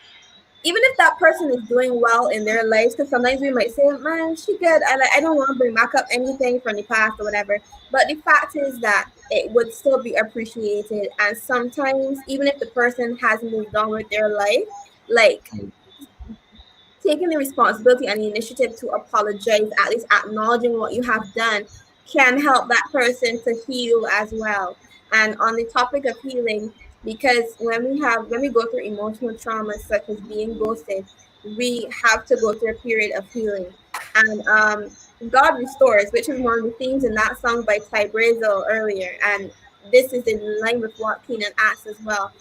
even if that person is doing well in their lives, because sometimes we might say, "Man, she good. I don't want to bring back up anything from the past or whatever." But the fact is that it would still be appreciated, and sometimes even if the person has moved on with their life, like taking the responsibility and the initiative to apologize, at least acknowledging what you have done, can help that person to heal as well. And on the topic of healing, because when we go through emotional traumas such as being ghosted, we have to go through a period of healing. And God restores, which is one of the themes in that song by Ty Brazel earlier. And this is in line with what Keenan asked as well.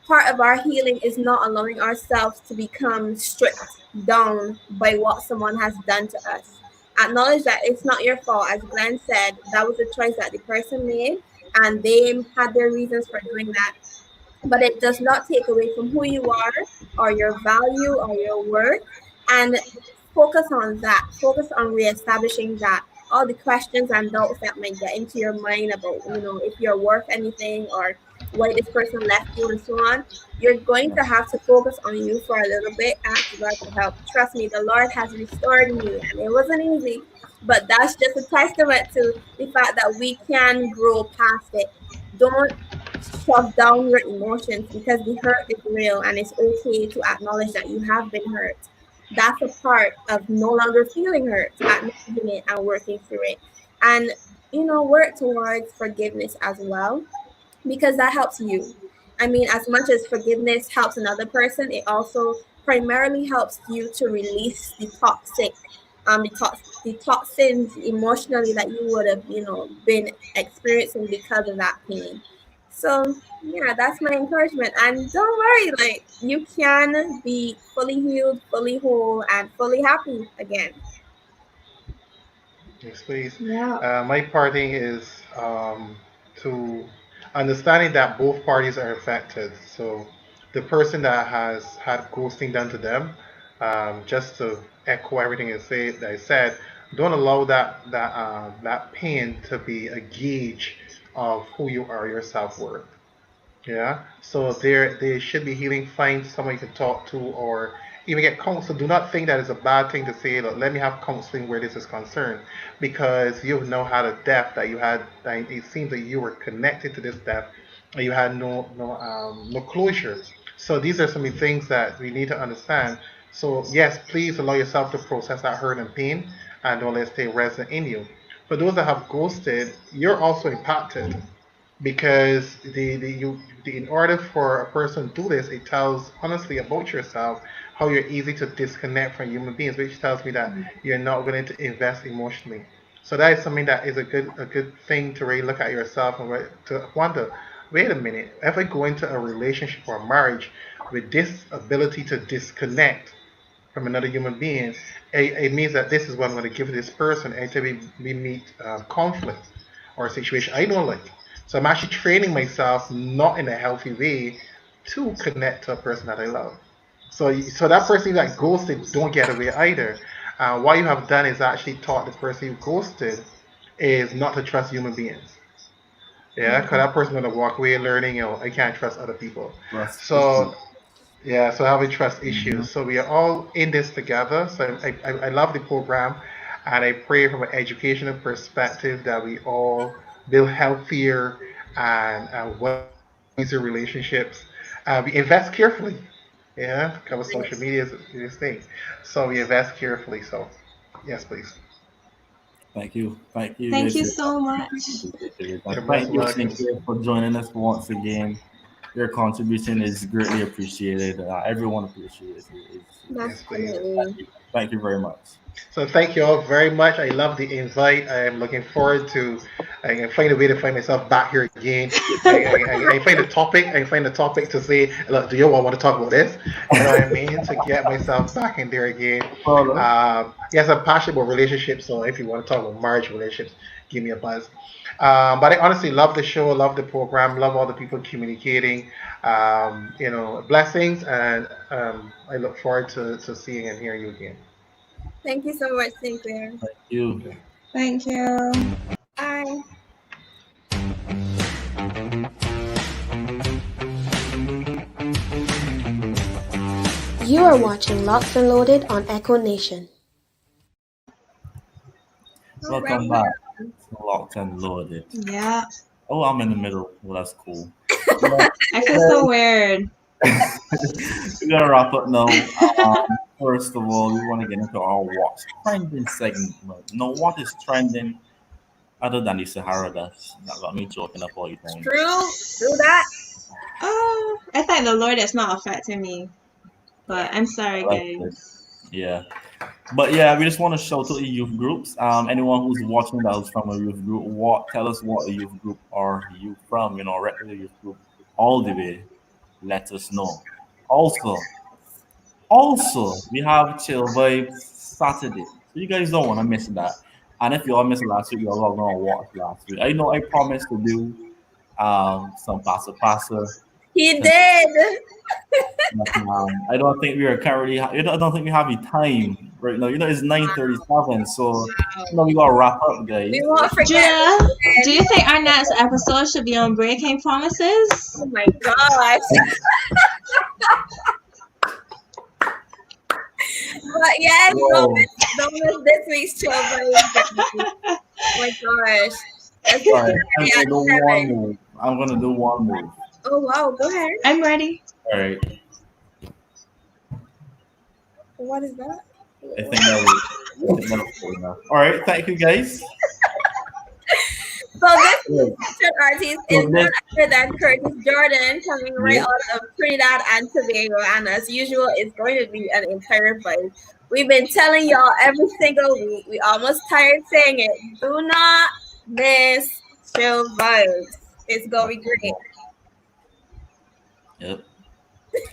Part of our healing is not allowing ourselves to become stripped down by what someone has done to us. Acknowledge that it's not your fault. As Glenn said, that was a choice that the person made, and they had their reasons for doing that, but it does not take away from who you are or your value or your worth. And focus on that. Focus on reestablishing that. All the questions and doubts that might get into your mind about, if you're worth anything or why this person left you and so on. You're going to have to focus on you for a little bit. Ask God to help. Trust me, the Lord has restored me, and it wasn't easy, but that's just a testament to the fact that we can grow past it. Don't shove down your emotions because the hurt is real and it's okay to acknowledge that you have been hurt. That's a part of no longer feeling hurt, acknowledging it and working through it. And, work towards forgiveness as well because that helps you. I mean, as much as forgiveness helps another person, it also primarily helps you to release the toxic, the toxins emotionally that you would have, been experiencing because of that pain. So yeah, that's my encouragement. And don't worry, like you can be fully healed, fully whole, and fully happy again.
Yes, please.
Yeah.
My parting is to understanding that both parties are affected. So the person that has had ghosting done to them, just to echo everything that I said, don't allow that pain to be a gauge of who you are, your self worth. Yeah. So they should be healing. Find someone you can talk to or even get counsel. Do not think that it's a bad thing to say, look, let me have counseling where this is concerned. Because you've now had a death that you had that it seems that you were connected to this death and you had no closure. So these are some of the things that we need to understand. So yes, please allow yourself to process that hurt and pain and don't let it stay resident in you. For those that have ghosted, you're also impacted because in order for a person to do this, it tells honestly about yourself how you're easy to disconnect from human beings, which tells me that you're not willing to invest emotionally. So that is something that is a good thing to really look at yourself and to wonder, wait a minute, if I go into a relationship or a marriage with this ability to disconnect from another human being, it means that this is what I'm going to give to this person until we meet conflict or a situation I don't like. So I'm actually training myself not in a healthy way to connect to a person that I love. So that person that ghosted don't get away either. What you have done is actually taught the person you ghosted is not to trust human beings. Yeah, because that person gonna walk away learning, I can't trust other people.
Trust
So
issues.
Yeah, so having trust issues. So we are all in this together. So I love the program, and I pray from an educational perspective that we all build healthier and wiser relationships. We invest carefully. Yeah, because social media is this thing. So we invest carefully. So, yes, please.
Thank you
Thank
guys.
you so much.
You're
And
most
thank you,
welcome.
Cynthia, for joining us once again. Your contribution is greatly appreciated. Everyone appreciates it.
Yes, please.
Thank you very much.
So thank you all very much. I love the invite. I am looking forward to. I can find a way to find myself back here again. I find a topic. I find a topic to say, look, do you all want to talk about this? You know what I mean? To get myself back in there again. Yes, I'm passionate about relationships. So if you want to talk about marriage relationships, give me a buzz. But I honestly love the show, love the program, love all the people communicating. Blessings, and I look forward to seeing and hearing you again.
Thank you so much, Sinclair.
Thank you.
Thank you.
Bye.
You are watching Locked and Loaded on Echo Nation.
Welcome back to Locked and Loaded.
Yeah.
Oh, I'm in the middle. Well, that's cool.
I feel so weird.
We gotta wrap up now. First of all, we want to get into our what's trending segment. Now, what is trending other than the Sahara dust that got me choking up all the time?
True that.
Oh, I thank the Lord it's not affecting me. But I'm sorry, guys.
Yeah. But yeah, we just want to shout out the youth groups. Anyone who's watching that is from a youth group, tell us what a youth group are you from? Regular youth group, all the way. Let us know. Also, we have Chill Vibes Saturday, so you guys don't want to miss that. And if you all missed last week, you're all gonna watch last week. I know I promised to do some pasa.
He did.
I don't think we are currently. I don't think we have the time right now. It's 9:37, so we gotta wrap up, guys.
We won't forget.
Julia, do you think our next episode should be on breaking promises?
Oh my gosh. But yes, don't miss this week's chill. Oh my gosh.
I'm gonna do one move.
Oh wow, go ahead.
I'm ready.
All right.
What is that?
I think that was cool enough. All right, thank you guys.
So this featured artist is none other than Curtis Jordan, coming right out of Trinidad and Tobago, and as usual, it's going to be an entire vibe. We've been telling y'all every single week. We almost tired saying it. Do not miss chill vibes. It's gonna be great.
Yep.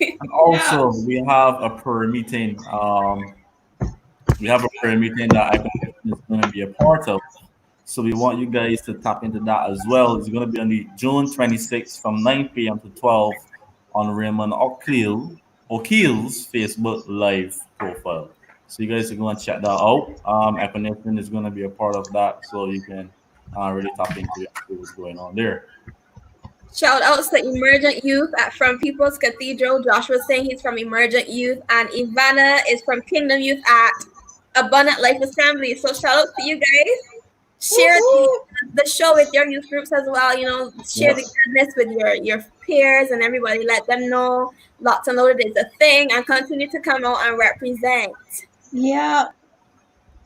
And also, we have a prayer meeting. We have a prayer meeting that I think is going to be a part of. So we want you guys to tap into that as well. It's going to be on the June 26th from 9 p.m. to 12 on Raymond O'Keel's Facebook Live profile. So you guys are going to check that out. Equination is going to be a part of that, so you can really tap into what's going on there.
Shout outs to Emergent Youth from People's Cathedral. Josh was saying he's from Emergent Youth, and Ivana is from Kingdom Youth at Abundant Life Assembly. So shout out to you guys. Share the show with your youth groups as well. Share the goodness with your peers and everybody. Let them know Locked and Loaded is a thing, and continue to come out and represent.
Yeah.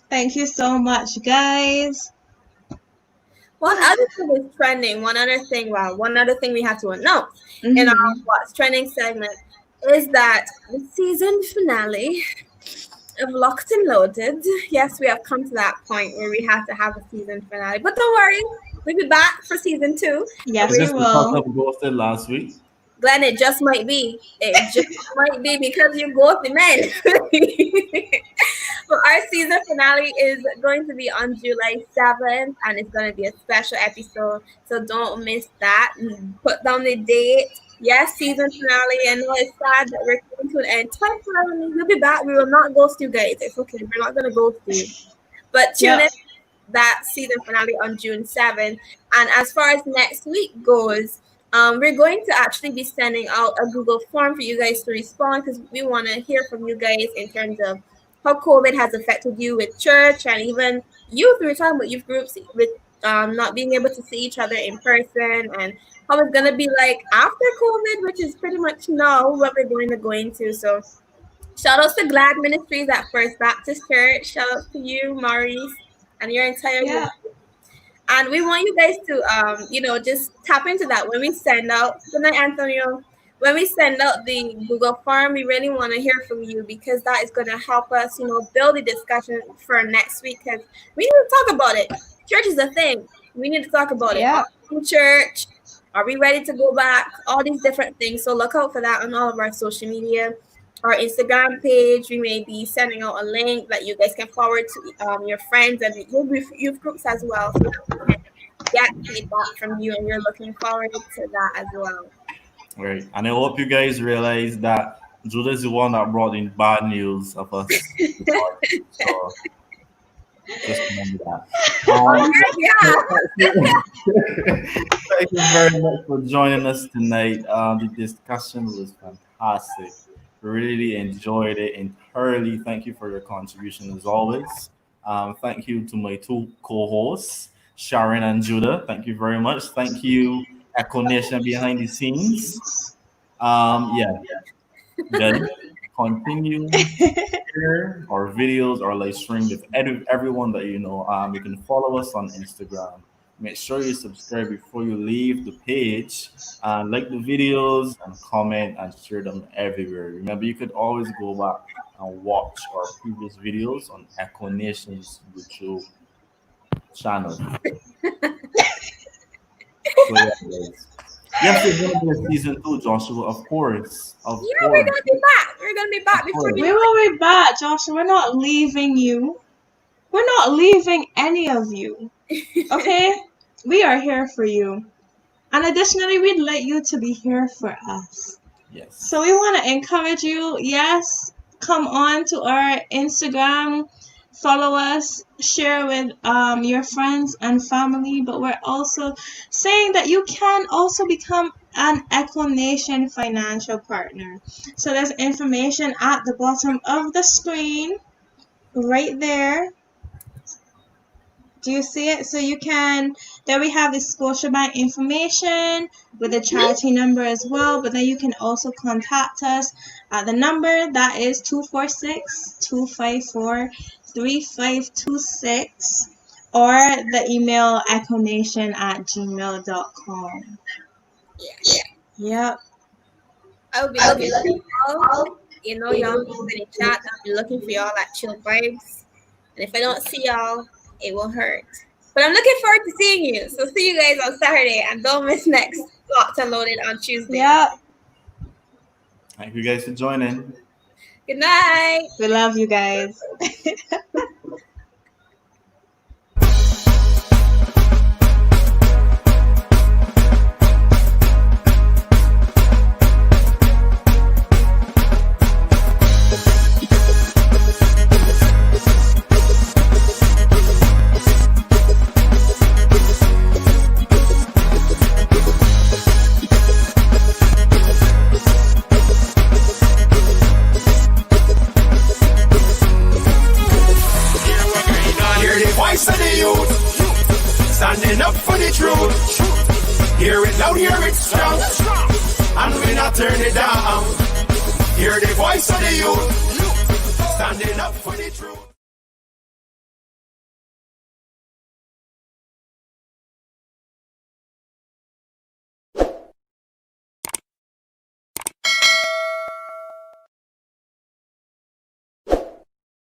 Thank you so much, guys.
One other thing is trending. One other thing we have to announce in our What's Trending segment is that the season finale of Locked and Loaded. Yes, we have come to that point where we have to have a season finale. But don't worry, we'll be back for season 2.
Yes, we will.
Ghosted last week.
Glenn, it just might be. It just might be because you ghosted men. But our season finale is going to be on July 7th, and it's going to be a special episode. So don't miss that. Put down the date. Yes, season finale. I know it's sad that we're coming to an end. We'll be back. We will not ghost you guys. It's okay. We're not going to ghost you. But tune in that season finale on June 7th. And as far as next week goes, We're going to actually be sending out a Google form for you guys to respond because we want to hear from you guys in terms of how COVID has affected you with church and even youth. We were talking about youth groups with not being able to see each other in person and how it's going to be like after COVID, which is pretty much now what we're going to go into. So shout outs to Glad Ministries at First Baptist Church. Shout outs to you, Maurice, and your entire
Yeah.
and we want you guys to, just tap into that when we send out. Good night, Antonio. When we send out the Google form, we really want to hear from you because that is going to help us, build a discussion for next week. Because we need to talk about it. Church is a thing. We need to talk about it.
Yeah.
In church, are we ready to go back? All these different things. So look out for that on all of our social media. Our Instagram page, we may be sending out a link that you guys can forward to your friends and youth groups as well. So we can get feedback from you, and we're looking forward to that as well.
Right. And I hope you guys realize that Judah is the one that brought in bad news of us. So just remember that. Thank you very much for joining us tonight. The discussion was fantastic. Really enjoyed it entirely. Thank you for your contribution as always. Thank you to my two co-hosts, Sharon and Judah. Thank you very much. Thank you, Echo Nation behind the scenes. Guys, continue share our videos or live stream with everyone that you know. You can follow us on Instagram. Make sure you subscribe before you leave the page, and like the videos and comment and share them everywhere. Remember, you could always go back and watch our previous videos on Echo Nation's YouTube channel. So yeah, guys. Yes, there's going to be a season 2, Joshua, of course. Of
We're
course.
going to be back. We're going to be back before
We will be back, Joshua. We're not leaving you. We're not leaving any of you. Okay? We are here for you. And additionally, we'd like you to be here for us.
Yes.
So we want to encourage you. Yes, come on to our Instagram. Follow us, share with your friends and family, but we're also saying that you can also become an Echo Nation financial partner. So there's information at the bottom of the screen, right there. Do you see it? So you can, there we have the Scotiabank information with the charity number as well, but then you can also contact us at the number that is 246-254-3526 or the email echonation@gmail.com.
Yeah.
Yep.
I'll be looking for y'all. Y'all in the chat. I'll be looking for y'all at Chill Vibes. And if I don't see y'all, it will hurt. But I'm looking forward to seeing you. So see you guys on Saturday. And don't miss next Locked and Loaded on Tuesday.
Yep.
Thank you guys for joining.
Good night.
We love you guys.
Standing up for the truth. Hear it loud, hear it strong. And we not turn it down. Hear the voice of the youth. Standing up for the truth.